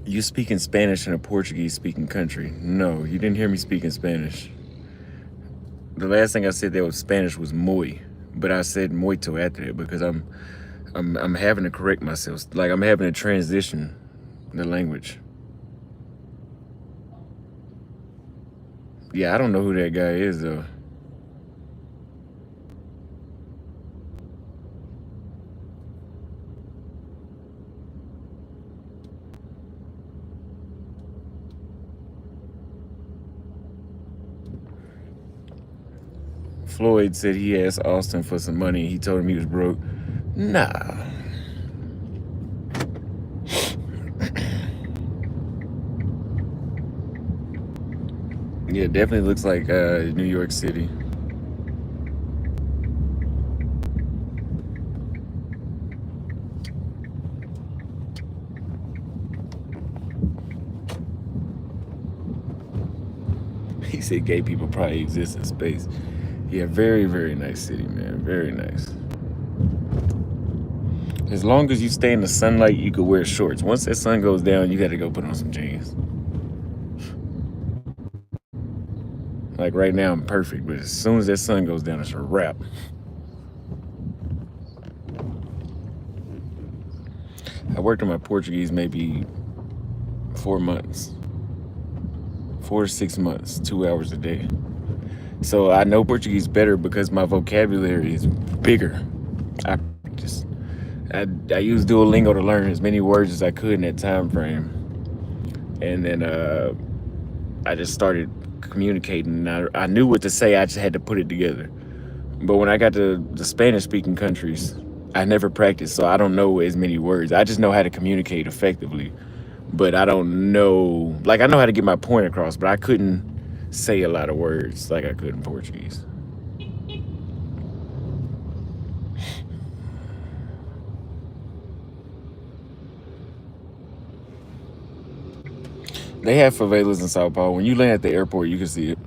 You speaking Spanish in a Portuguese-speaking country? No, you didn't hear me speaking Spanish. The last thing I said there was Spanish was muy, but I said muito after it because I'm having to correct myself. Like I'm having to transition the language. Yeah, I don't know who that guy is though. Floyd said he asked Austin for some money. He told him he was broke. Nah. Yeah, definitely looks like New York City. He said gay people probably exist in space. Yeah, very, very nice city, man. Very nice. As long as you stay in the sunlight, you could wear shorts. Once that sun goes down, you got to go put on some jeans. Like right now, I'm perfect, but as soon as that sun goes down, it's a wrap. I worked on my Portuguese maybe 4 months. 4 to 6 months, 2 hours a day. So I know Portuguese better because my vocabulary is bigger. I used Duolingo to learn as many words as I could in that time frame. And then I just started communicating. I knew what to say, I just had to put it together. But when I got to the Spanish-speaking countries, I never practiced, so I don't know as many words. I just know how to communicate effectively. But I don't know, like I know how to get my point across, but I couldn't say a lot of words like I could in Portuguese. They have favelas in Sao Paulo. When you land at the airport, you can see it.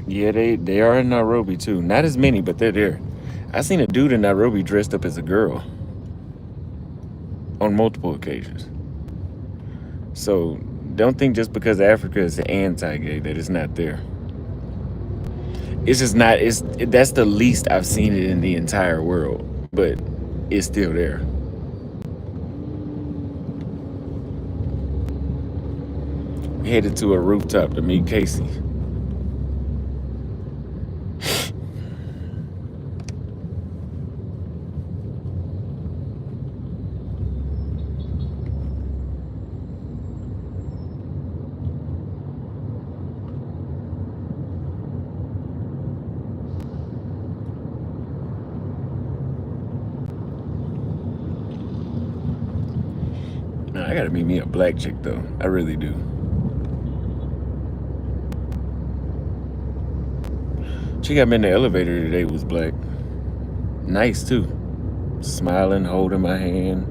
Yeah, they are in Nairobi too. Not as many, but they're there. I seen a dude in Nairobi dressed up as a girl on multiple occasions. So don't think just because Africa is anti-gay that it's not there. It's just not. That's the least I've seen it in the entire world, but it's still there. Headed to a rooftop to meet Casey. I gotta meet me a black chick though. I really do. She got me in the elevator today was black. Nice too. Smiling, holding my hand.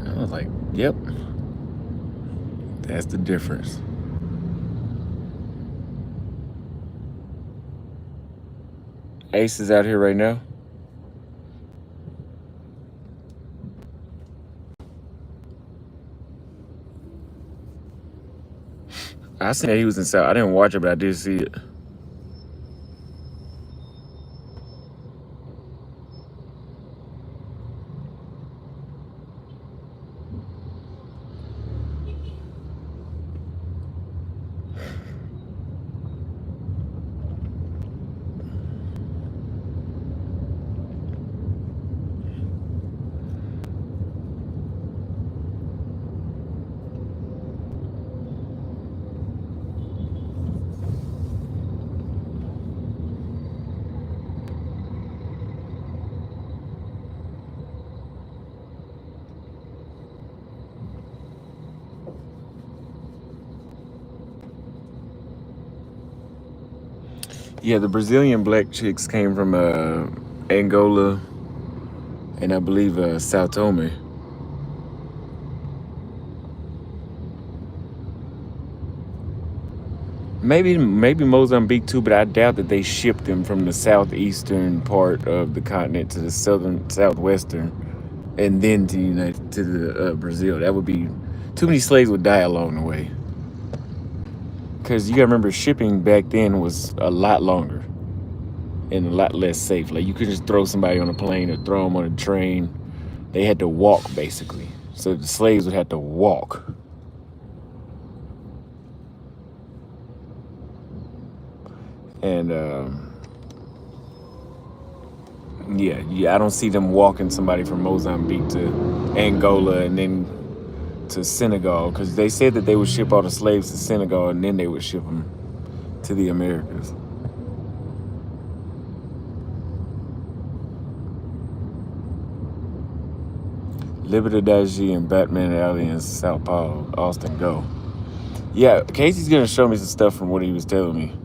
I was like, yep. That's the difference. Ace is out here right now. I seen that he was in South. I didn't watch it, but I did see it. Yeah, the Brazilian black chicks came from Angola and I believe Sao Tome. Maybe Mozambique too, but I doubt that they shipped them from the southeastern part of the continent to the southwestern, and then to the Brazil. That would be too many slaves would die along the way. Because you gotta remember, shipping back then was a lot longer and a lot less safe. Like you could just throw somebody on a plane or throw them on a train. They had to walk basically, so the slaves would have to walk. And yeah, I don't see them walking somebody from Mozambique to Angola and then to Senegal, because they said that they would ship all the slaves to Senegal and then they would ship them to the Americas. Liberdade and Batman Alley in Sao Paulo, Austin, go. Yeah, Casey's gonna show me some stuff from what he was telling me.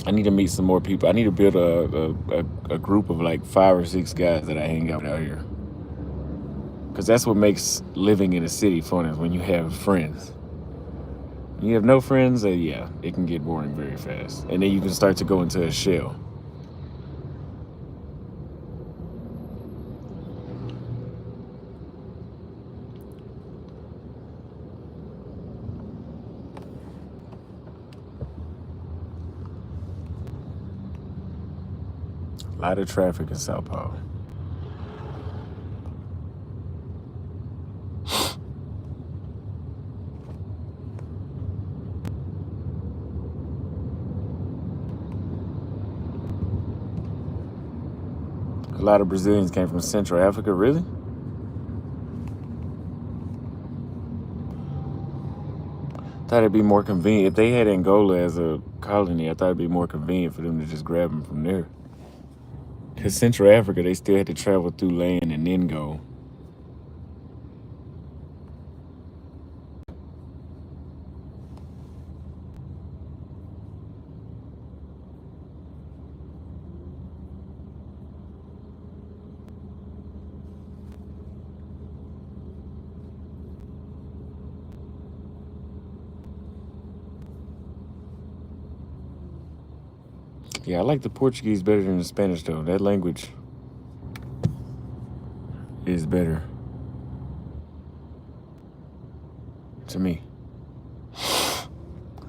I need to meet some more people. I need to build a group of like 5 or 6 guys that I hang out here. Because that's what makes living in a city fun, is when you have friends. When you have no friends, yeah, it can get boring very fast. And then you can start to go into a shell. A lot of traffic in Sao Paulo. A lot of Brazilians came from Central Africa, really? Thought it'd be more convenient. If they had Angola as a colony, I thought it'd be more convenient for them to just grab them from there. Because Central Africa, they still had to travel through land and then go. Yeah, I like the Portuguese better than the Spanish, though. That language is better to me.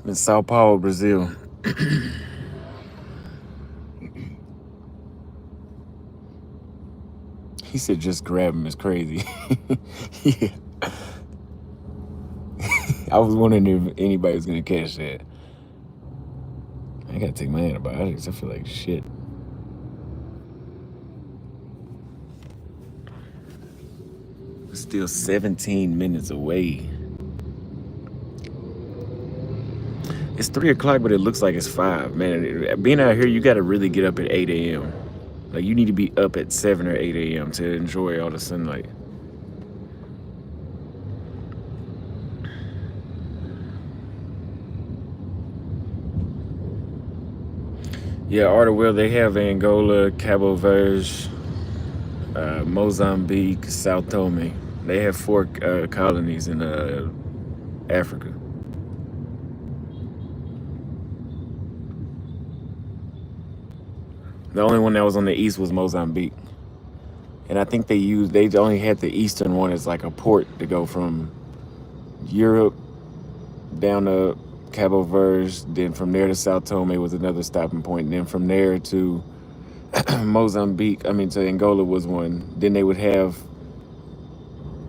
In Sao Paulo, Brazil. He said just grab him is crazy. Yeah. I was wondering if anybody was going to catch that. I got to take my antibiotics. I feel like shit. We're still 17 minutes away. It's 3 o'clock, but it looks like it's 5. Man, being out here, you got to really get up at 8 a.m. Like, you need to be up at 7 or 8 a.m. to enjoy all the sunlight. Yeah, Artawell, they have Angola, Cabo Verde, Mozambique, Sao Tome. They have 4 colonies in Africa. The only one that was on the east was Mozambique. And I think they only had the eastern one as like a port to go from Europe down to Cabo Verde. Then from there to Sao Tome was another stopping point. And then from there to to Angola was one. Then they would have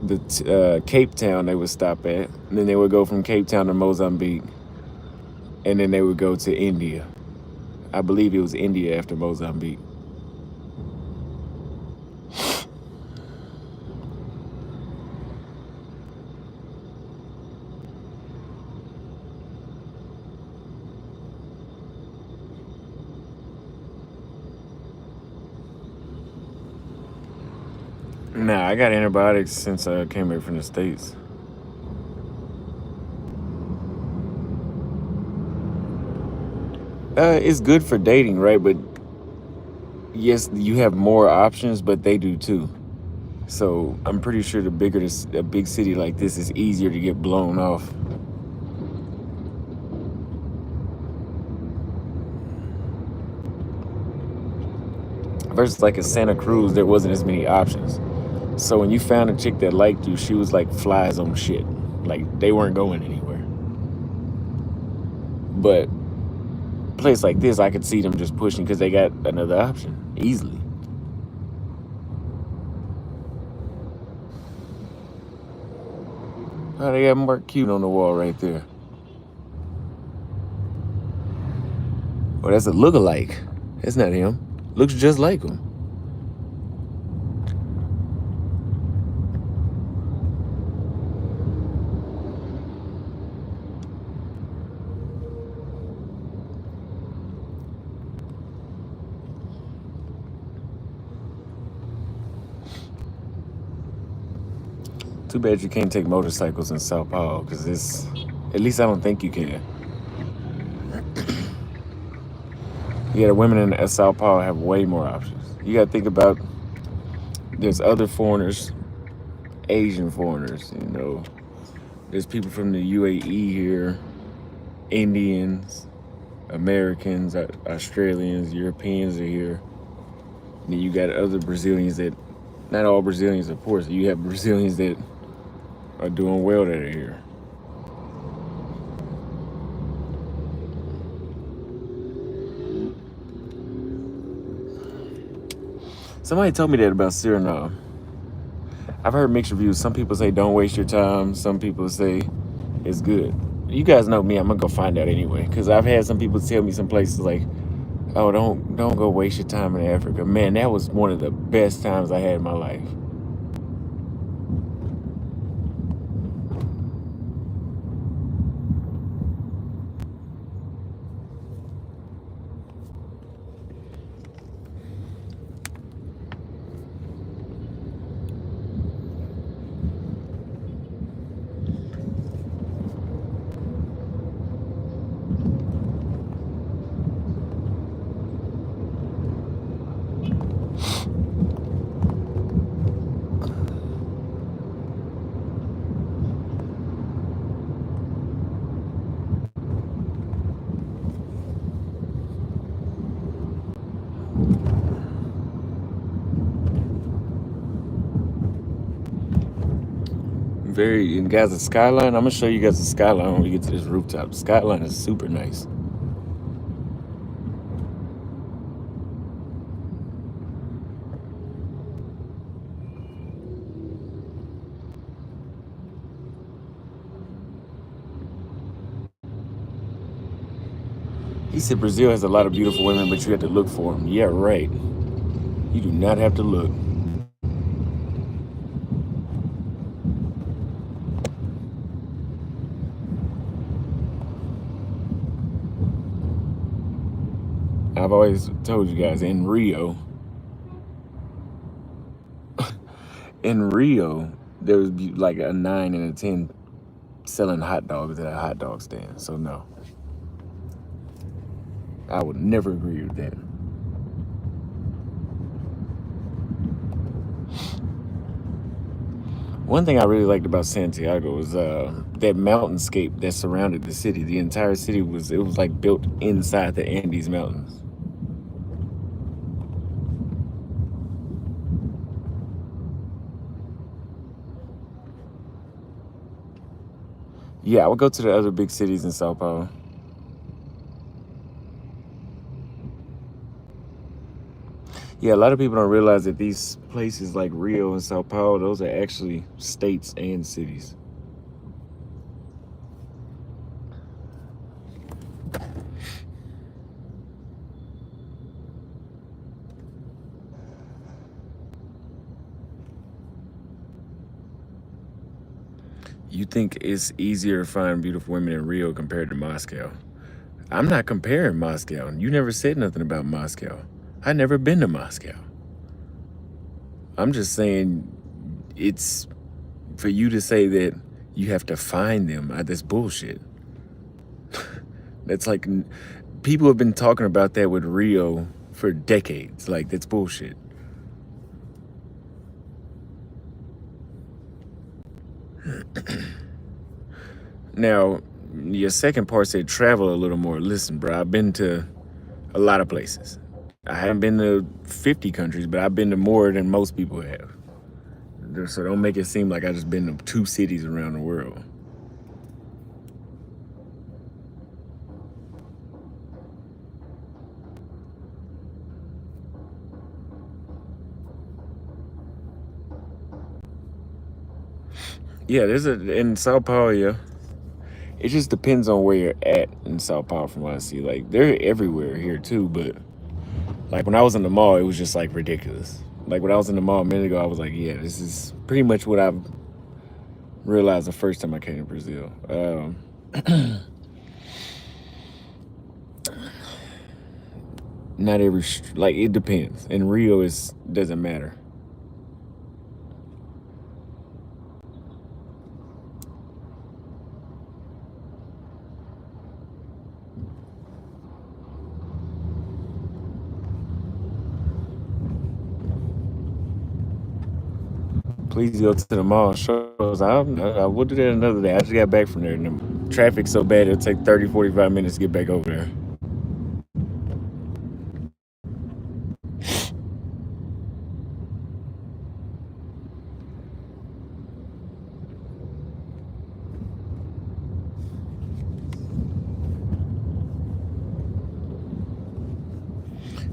the Cape Town they would stop at. And then they would go from Cape Town to Mozambique. And then they would go to India. I believe it was India after Mozambique. Nah, I got antibiotics since I came back from the States. It's good for dating, right? But yes, you have more options, but they do too. So I'm pretty sure a big city like this is easier to get blown off. Versus like in Santa Cruz, there wasn't as many options. So when you found a chick that liked you, she was like flies on shit. Like they weren't going anywhere. But a place like this, I could see them just pushing because they got another option easily. Oh, they got Mark Cuban on the wall right there. Oh, that's a look-alike. That's not him. Looks just like him. Too bad you can't take motorcycles in Sao Paulo, because at least I don't think you can. Yeah, the women in Sao Paulo have way more options. You got to think about, there's other foreigners, Asian foreigners, There's people from the UAE here, Indians, Americans, Australians, Europeans are here. And then you got other Brazilians that, not all Brazilians, of course. You have Brazilians that are doing well that are here. Somebody told me that about Suriname. I've heard mixed reviews. Some people say don't waste your time. Some people say it's good. You guys know me. I'm gonna go find out anyway. Cause I've had some people tell me some places like, "Oh, don't go waste your time in Africa." Man, that was one of the best times I had in my life. And guys, the skyline, I'm gonna show you guys the skyline when we get to this rooftop. The skyline is super nice. He said Brazil has a lot of beautiful women, but you have to look for them. Yeah, right. You do not have to look. I've always told you guys, in Rio, there was like a 9 and a 10 selling hot dogs at a hot dog stand. So no. I would never agree with that. One thing I really liked about Santiago was that mountainscape that surrounded the city. The entire city was like built inside the Andes Mountains. Yeah, I would go to the other big cities in Sao Paulo. Yeah, a lot of people don't realize that these places like Rio and Sao Paulo, those are actually states and cities. You think it's easier to find beautiful women in Rio compared to Moscow? I'm not comparing Moscow. You never said nothing about Moscow. I never been to Moscow. I'm just saying it's for you to say that you have to find them. That's bullshit. That's like people have been talking about that with Rio for decades. Like, that's bullshit. Now, your second part said travel a little more. Listen, bro, I've been to a lot of places. I haven't been to 50 countries, but I've been to more than most people have. So don't make it seem like I just been to 2 cities around the world. Yeah, in Sao Paulo, yeah. It just depends on where you're at in Sao Paulo from what I see. Like, they're everywhere here too, but like when I was in the mall, it was just like ridiculous. Like when I was in the mall a minute ago, I was like, yeah, this is pretty much what I've realized the first time I came to Brazil. Not every, like, it depends. In Rio, it doesn't matter. Please go to the mall shows. I will do that another day. I just got back from there. And the traffic's so bad, it'll take 30, 45 minutes to get back over there.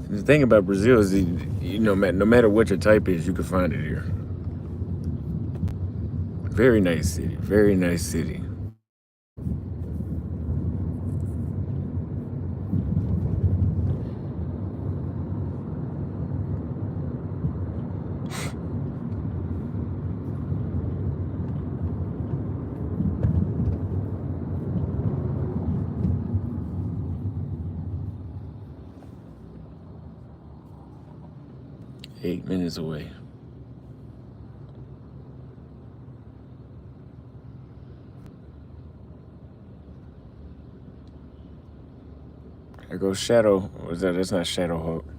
The thing about Brazil is, no matter what your type is, you can find it here. Very nice city. Very nice city. Eight minutes away. There goes Shadow. Was that? That's not Shadow Hope.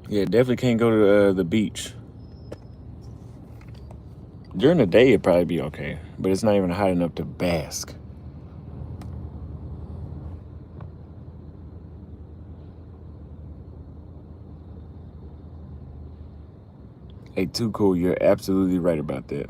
Yeah, definitely can't go to the beach. During the day, it'd probably be okay, but it's not even hot enough to bask. Hey, too cool. You're absolutely right about that.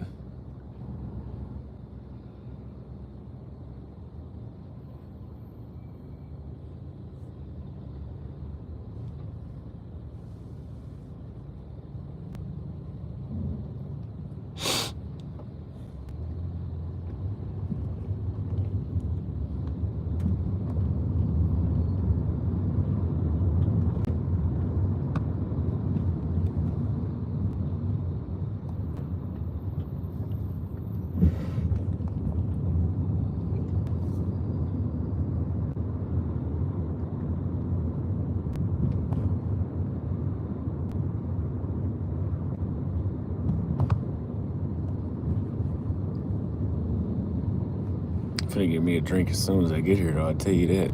finna get me a drink as soon as I get here, though. I'll tell you that.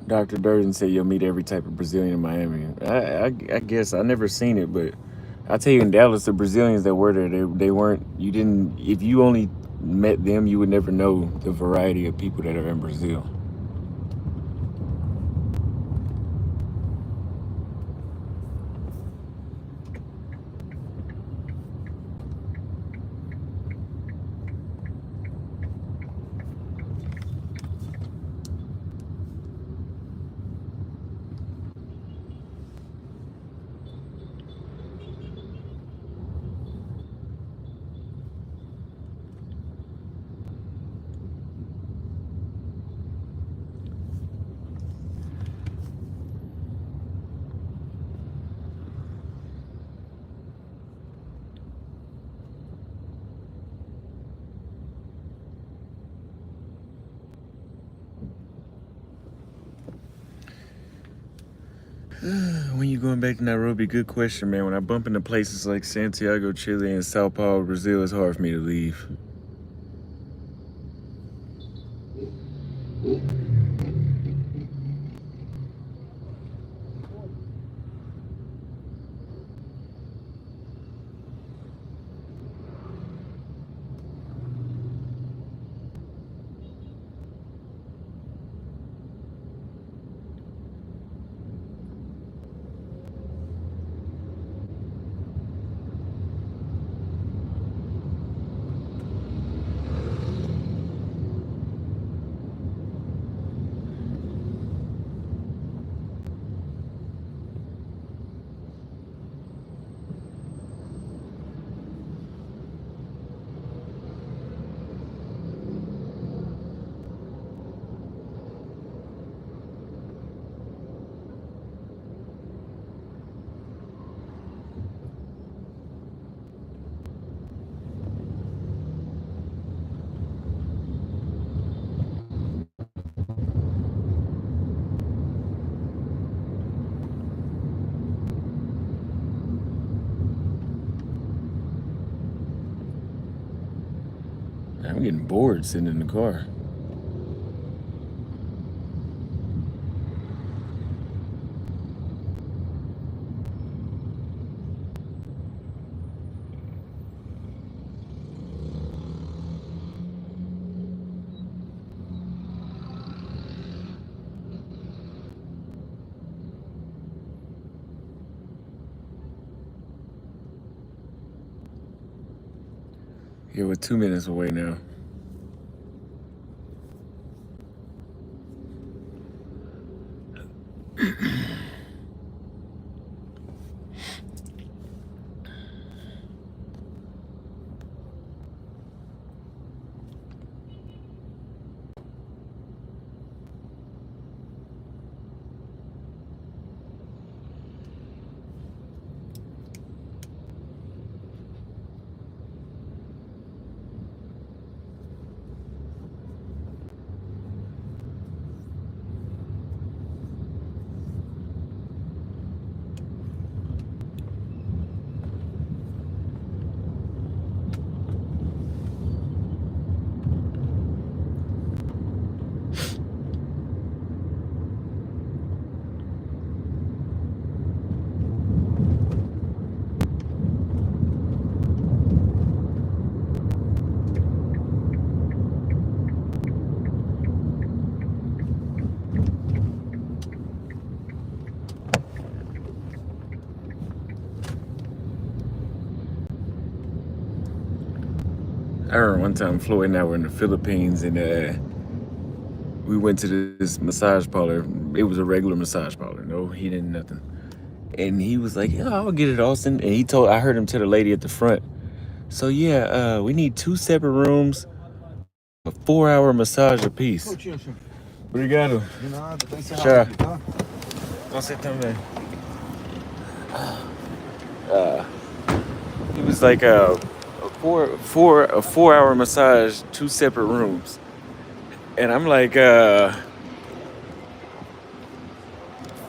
Dr. Durden said you'll meet every type of Brazilian in Miami. I guess I never seen it, but I tell you, in Dallas, the Brazilians that were there, they weren't. You didn't. If you only met them, you would never know the variety of people that are in Brazil. When you going back to Nairobi? Good question, man. When I bump into places like Santiago, Chile, and Sao Paulo, Brazil, it's hard for me to leave. I'm getting bored sitting in the car. Yeah, we're 2 minutes away now. I remember one time Floyd and I were in the Philippines and we went to this massage parlor. It was a regular massage parlor. No heating, nothing. And he was like, "Yeah, I'll get it, Austin." And I heard him tell the lady at the front, "So yeah, we need 2 separate rooms, a 4-hour massage apiece." Obrigado. De nada, tá encerrado Tchau. aqui, tá? Você também. He was like a 4-hour massage, 2 separate rooms. And I'm like,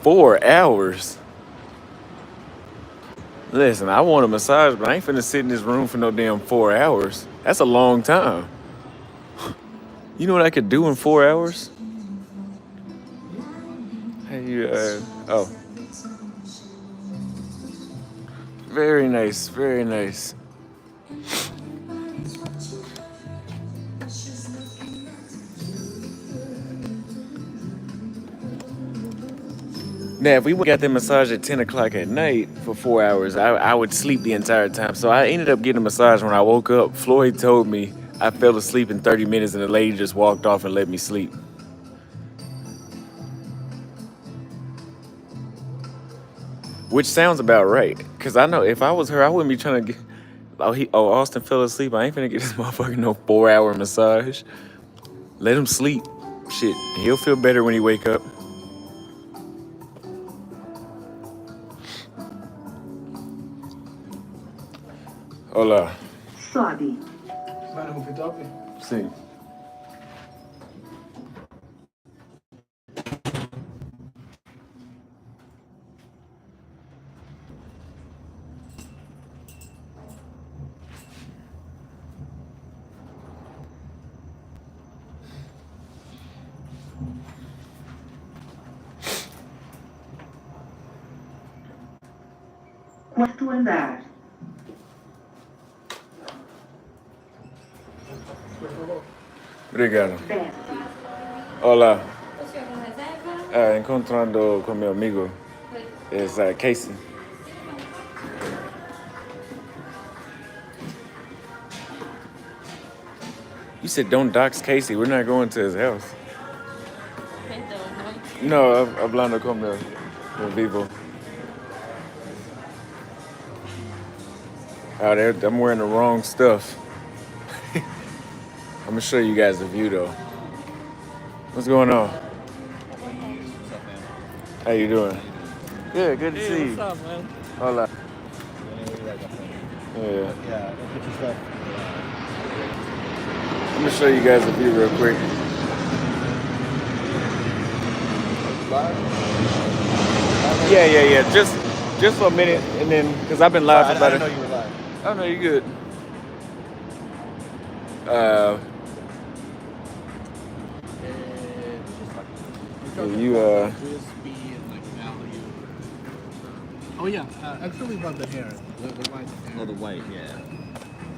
4 hours? Listen, I want a massage, but I ain't finna sit in this room for no damn 4 hours. That's a long time. You know what I could do in 4 hours? Hey, oh. Very nice, very nice. Now, if we got that massage at 10 o'clock at night for 4 hours, I would sleep the entire time. So I ended up getting a massage when I woke up. Floyd told me I fell asleep in 30 minutes and the lady just walked off and let me sleep. Which sounds about right. Because I know if I was her, I wouldn't be trying to get... Austin fell asleep. I ain't finna get this motherfucker no 4-hour massage. Let him sleep. Shit, he'll feel better when he wake up. Hola. Sobe. Vai no Rooftop? Sim. Quarto andar. Obrigado. Desce. Hola. O senhor não reserva? Encontrando com meu amigo. Is Casey. You said don't dox Casey. We're not going to his house. Perdão, No, hablando con el vivo. Oh, I'm wearing the wrong stuff. I'm gonna show you guys the view though. What's going on? How you doing? Good, good to see you. What's up, man? Hola. Yeah. Yeah, put your stuff. I'm gonna show you guys the view real quick. Yeah. Just for a minute, and then because I've been live for about. I didn't know you were live. Oh no, you're good. You USB and like value. Oh yeah, actually about the hair, the white hair. Oh, the white, yeah.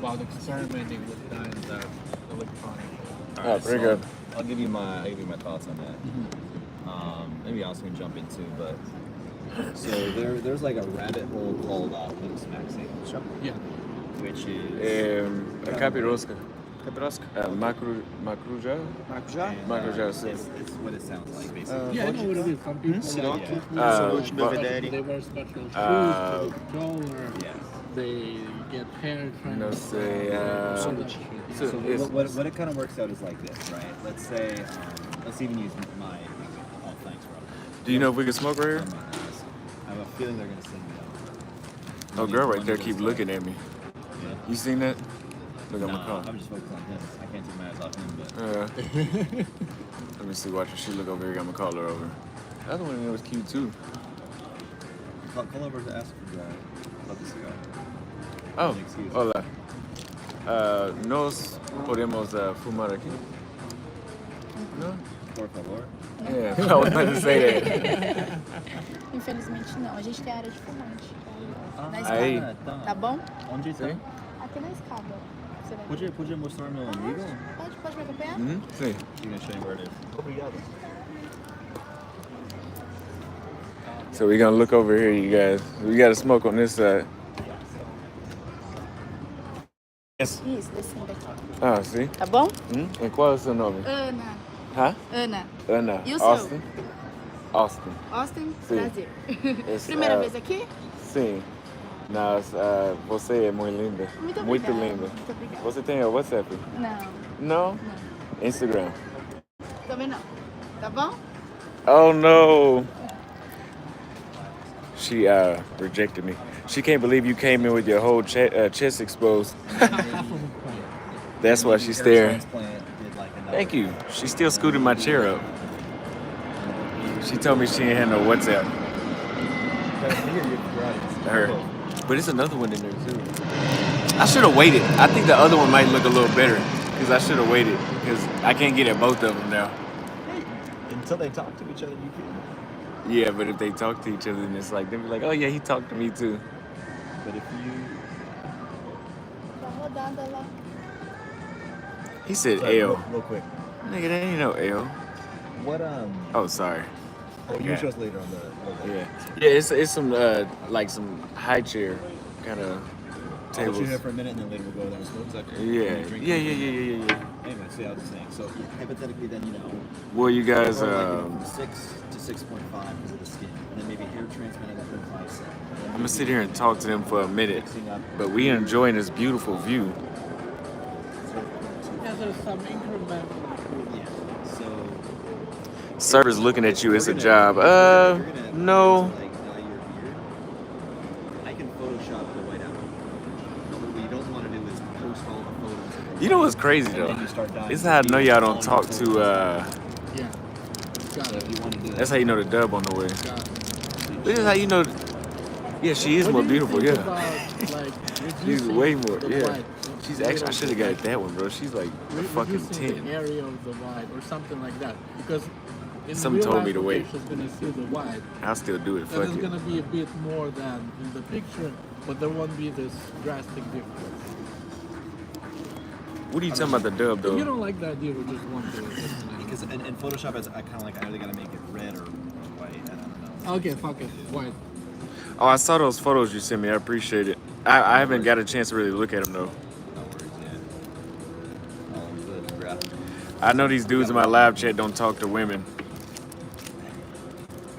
While experimenting with dying the electronic. Oh, very good. I'll give you my thoughts on that. Maybe also can jump into, but so there's like a rabbit hole called Linux Maxing, Yeah. which is Capirosca. Macruja? Macruja, sim. it's what it sounds like basically. Yeah, I know what it is. Some people Siroc, they wear special shoes, controller. Yes. They get hair trying No to sé. So what it kind of works out is like this, right? Let's say let's even use my example. Oh, thanks, bro. Do you know if we can smoke right here? On my ass. I have a feeling they're gonna send me out. Oh, girl right there keep looking at me. Yeah. You seen that? Look, I'm No, gonna call. I'm just focused on him. I can't take my eyes off him, but Let me see. Watch her. She look over here. I'm gonna call her over. The other one was cute too. call over to ask for about the cigar. Oh, Excuse. hola. Nos podemos fumar aquí? No? Por favor. Yeah, I was about to say that. Infelizmente não, a gente tem área de fumante. Na Aí. escada. Tá bom? Onde tá? Sim. Aqui na escada. Você vai Podia mostrar meu amigo? Pode me acompanhar? Sim. I'm gonna show you where it is. Obrigado. So we're gonna look over here, you guys. We got to smoke on this side. Isso. Isso, descendo aqui. Ah, sim. Tá bom? E qual é o seu nome? Ana. Hã? Ana. Ana. E o seu? Austin? Austin. Austin? Sim. Prazer. Esse, Primeira vez aqui? Sim. Você é muito linda. Muito Muito obrigada. linda. Muito obrigada. Você tem o WhatsApp? Não, Não? não. Instagram. Também não. Tá bom? Oh no. She rejected me. She can't believe you came in with your whole chest exposed. That's why she's staring. Thank you. She still scooted my chair up. She told me she ain't had no WhatsApp. Her. But it's another one in there too. I should have waited. I think the other one might look a little better because I should have waited because I can't get at both of them now. Until they talk to each other, you can. Yeah, but if they talk to each other, then it's like they'll be like, oh yeah, he talked to me too. But if you. Tá rodada lá. He said Sorry, L. real quick. Nigga, that ain't no L. What Oh, sorry. Oh, you show us later on the. Yeah, yeah. It's some like some high chair kind of I'll tables. let you here for a minute and then later we'll go down. So Yeah. Anyway, so I was just saying. So hypothetically, then Well, you guys, from 6 to 6.5 because of the skin, and then maybe hair transplant at 1.57. I'm gonna sit here and talk to them for a minute, Mixing up. but we enjoying this beautiful view. Yeah, there's some increment. Yeah. So. Server's looking at you. It's a job. No. Like dye your beard. I can Photoshop the white out. But what you don't want to do is post all the photos. You know what's crazy And though? then you start dyeing This is your how I know beard y'all all don't in talk photos. to. Yeah. Got it. You want to do that. That's how you know the dub on the way. Got it. This is how you know. Yeah, she is What more do you beautiful. think Yeah. about, like, She's reducing way more. the Yeah. white? She's actually. I should have got that one, bro. She's like a fucking Reducing 10. the area of the white or something like that. Because in Something real told me to wait. application, She's gonna see the white. I'll still do it. That Fuck is it. gonna be a bit more than in the picture, but there won't be this drastic difference. What are you talking about the dub If you though? don't like the idea, we just want to. Because in Photoshop, I kind of like I know they gotta make it red or white. I don't know. Okay, fuck it, white. Oh, I saw those photos you sent me. I appreciate it. I haven't got a chance to really look at them though. No worries, yeah. All good, bruh. I know these dudes in my live chat don't talk to women.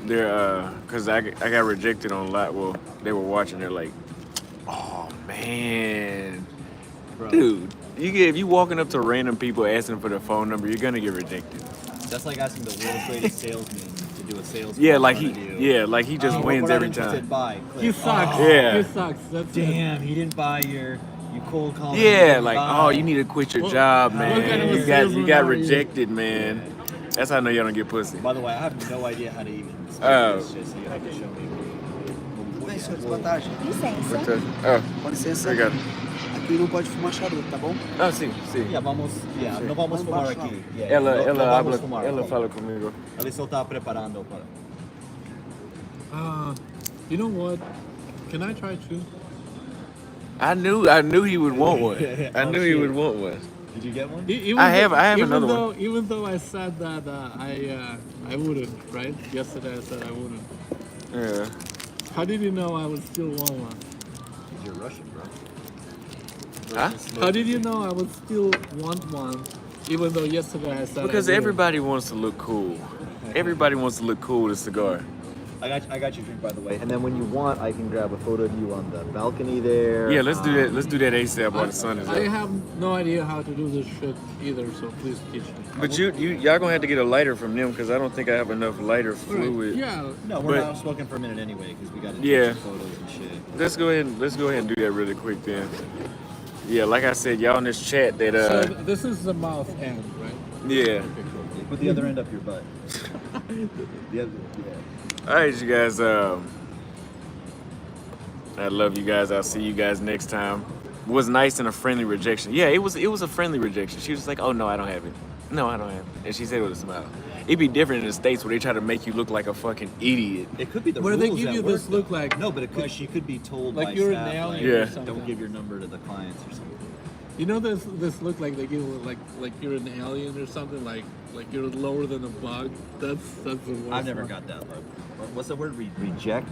They're cause I got rejected on live. Well, they were watching. They're like, oh man, Bro, dude. If you walking up to random people asking for their phone number, you're gonna get rejected. that's like asking the world's greatest salesman to do a sales. Yeah, call like in he, front of you. yeah, like he just Oh, wins we're not every interested, time. Bye. Click. He sucks. Yeah. He sucks. That's it. Damn, he didn't buy your. You cold called. him, he Yeah, didn't like buy. oh, you need to quit your What- job, what man. kind of a You salesman got are you? rejected, man. That's how I know y'all don't get pussy. By the way, I have no idea how to even. Oh. It's just you have to show me. Bem, senhores, boa tarde. Licença. Oh, Com licença. obrigado. Aqui não pode fumar charuto, tá bom? Ah, sim, sim. Yeah, vamos. Yeah, não vamos Vamos fumar baixo, aqui. Yeah, Ela, não ela vamos habla, fumar, ela por fala favor. comigo. Ela só está preparando para. You know what? Can I try too? I knew he would want one. I Oh, knew he shit. would want one. Did you get one? I have another one. Even though I said that I wouldn't, right? Yesterday I said I wouldn't. Yeah. How did you know I would still want one? You're Russian, bro. Huh? How did you know I would still want one, even though yesterday I said Because I wouldn't? everybody wants to look cool. Everybody wants to look cool with a cigar. I got your drink, by the way. And then when you want, I can grab a photo of you on the balcony there. Yeah, let's do that. Let's do that ASAP while the sun is I up. have no idea how to do this shit either, so please teach me. But y'all gonna have to get a lighter from them because I don't think I have enough lighter Right. fluid. Yeah. No, we're But- not smoking for a minute anyway because we got to take Yeah. some photos and shit. Let's go ahead and do that really quick then. Yeah, like I said, y'all in this chat that So this is the mouth end, right? yeah. Yeah, put the other end up your butt. the other, yeah. All right, you guys. I love you guys. I'll see you guys next time. It was nice and a friendly rejection. Yeah, it was a friendly rejection. She was like, "Oh no, I don't have it. No, I don't have it," and she said it with a smile. It'd be different in the States where they try to make you look like a fucking idiot. It could be the Where rules they give at you work, this look though. like- No, but it could. She could be told like by you're an staff, alien or like, something. don't give your number to the clients or something. You know this look like they give you like you're an alien or something, like you're lower than a bug. That's the worst. I've never one. got that look. What's the word? Rejection?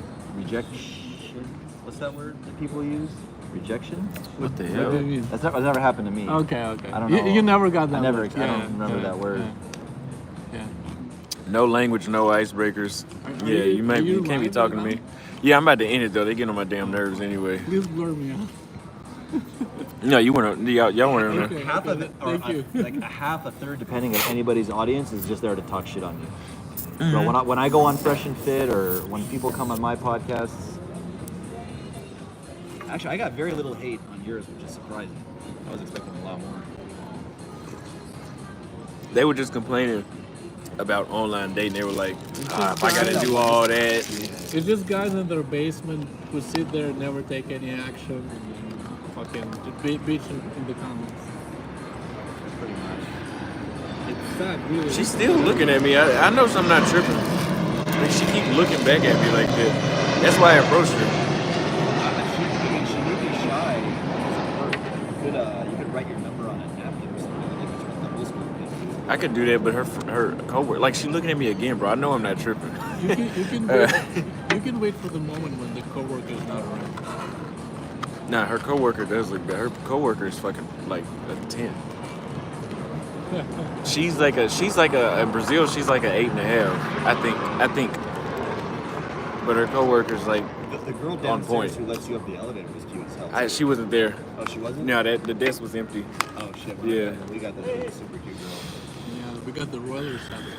What's that word that people use? Rejection? What the What hell? do you mean? That's never happened to me. Okay. I don't You, know. you never got that. I never. much. I don't remember that word. Yeah. No language, no icebreakers. Are Yeah, you- are you you can't be live talking to right me. Yeah, I'm about to end it though. They getting on my damn nerves anyway. Please blur me out. No, you want to, y'all want to. Okay. Half of it, or Thank you. like a half, a third, depending on anybody's audience, is just there to talk shit on you. But when I go on Fresh and Fit, or when people come on my podcasts, actually, I got very little hate on yours, which is surprising. I was expecting a lot more. They were just complaining about online dating. They were like, if I gotta do all that. It's just guys in their basement who sit there and never take any action and fucking bitch in the comments. Pretty much. It's sad, really. She's still looking at me. I know I'm not tripping. Like, she keep looking back at me like that. That's why I approached her. She may be shy. You could write your number on a napkin or something, like it's the old school thing. I could do that, but her coworker, like, she looking at me again, bro. I know I'm not tripping. You can wait for the moment when the coworker is not around. Nah, her coworker does look bad. Her coworker is fucking like a 10. She's like a in Brazil. She's like an 8.5. I think. But her coworker's like The girl on downstairs point. who lets you up the elevator was cute as hell. She wasn't there. Oh, she wasn't? No, the desk was empty. Oh, shit. Yeah. We got the super cute girl. Yeah, we got the roller side of it.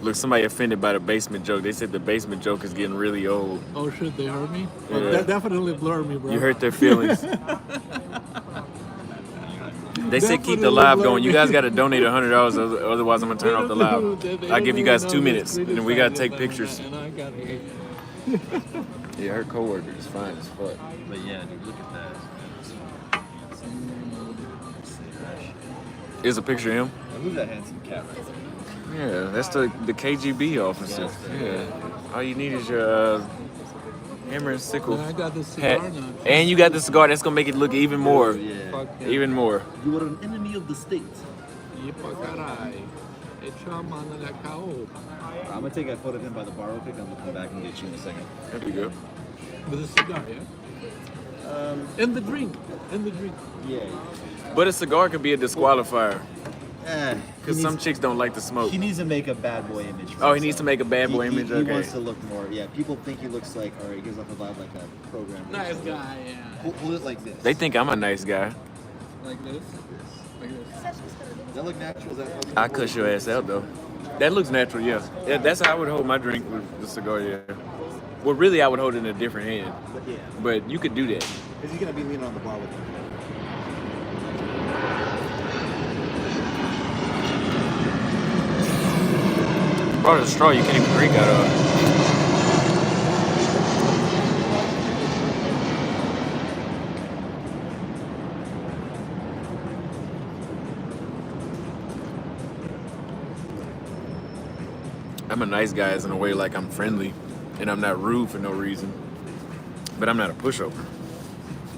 Look, somebody offended by the basement joke. They said the basement joke is getting really old. Oh shit, they heard me? Yeah. Oh, that definitely blurred me, bro. You hurt their feelings. They said keep the Definitely live blur going. You me. guys got to donate $100, otherwise I'm gonna turn off the live. I'll give you guys 2 minutes, and and we gotta take pictures. And I got hate. Yeah, her coworker is fine as fuck. But yeah, dude, look at that. Here's a picture of him. Now move that handsome cat right there. Yeah, that's the KGB officer. Yeah. All you need is your hammer and sickle. And I got the cigar hat. now. And you got the cigar. That's gonna make it look even more. Yeah. Fuck yeah. Even more. You are an enemy of the state. Yipa carai. Echa mana na cao. I'm gonna take a photo of him by the bar real quick. I'm gonna come back and get you in a second. That'd be good. With a cigar, yeah? And the drink. Yeah. But a cigar could be a disqualifier. He Because some needs- chicks don't like to smoke. He needs to make a bad boy image. For Oh, he himself. needs to make a bad boy image? He Okay. wants to look more. Yeah, people think he looks like, or he gives off a vibe like a program. Nice guy, yeah. Hold it like this. They think I'm a nice guy. Like this? Like this. Does that look natural? Is that how I cuss your ass out though. That looks natural, yeah. Yeah, that's how I would hold my drink with the cigar, yeah. Well, really, I would hold it in a different hand. But yeah. But you could do that. Is he gonna be leaning on the bar with him? Brought a straw you can't even drink out of. I'm a nice guy in a way, like I'm friendly and I'm not rude for no reason. But I'm not a pushover.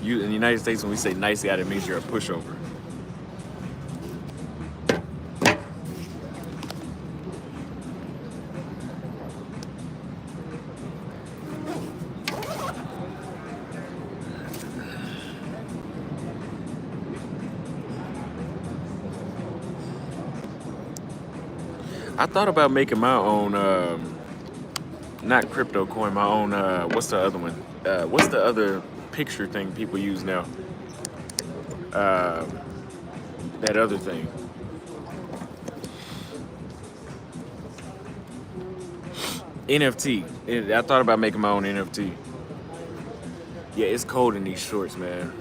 You in the United States, when we say nice guy, that means you're a pushover. I thought about making my own, not crypto coin, my own, what's the other one? What's the other picture thing people use now? That other thing. NFT. I thought about making my own NFT. Yeah, it's cold in these shorts, man.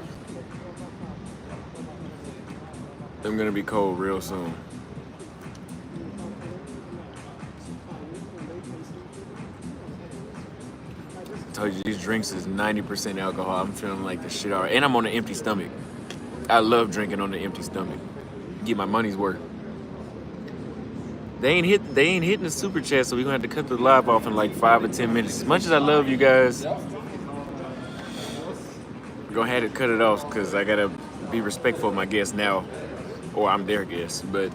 I'm gonna be cold real soon. I told you these drinks is 90% alcohol. I'm feeling like the shit already. And I'm on an empty stomach. I love drinking on an empty stomach. Get my money's worth. They ain't hitting the super chat, so we're gonna have to cut the live off in like 5 or 10 minutes. As much as I love you guys, we're gonna have to cut it off because I gotta be respectful of my guests now, or I'm their guest. But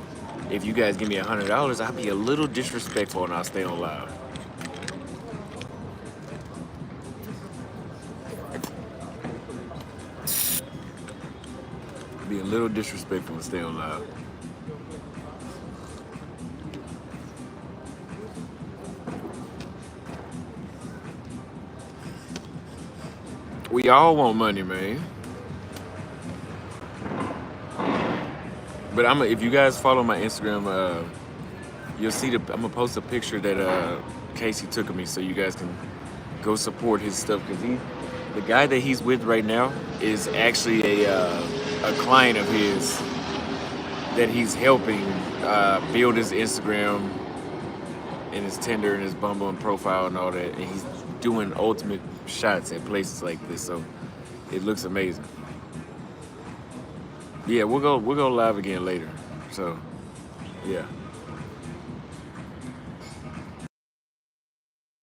if you guys give me $100, I'll be a little disrespectful and I'll stay on live. Be a little disrespectful and stay on live. We all want money, man. But if you guys follow my Instagram, you'll see I'm gonna post a picture that Casey took of me, so you guys can go support his stuff. Cause the guy that he's with right now is actually a client of his that he's helping build his Instagram and his Tinder and his Bumble and profile and all that. And he's doing ultimate shots at places like this, so it looks amazing. Yeah, we'll go live again later. So, yeah.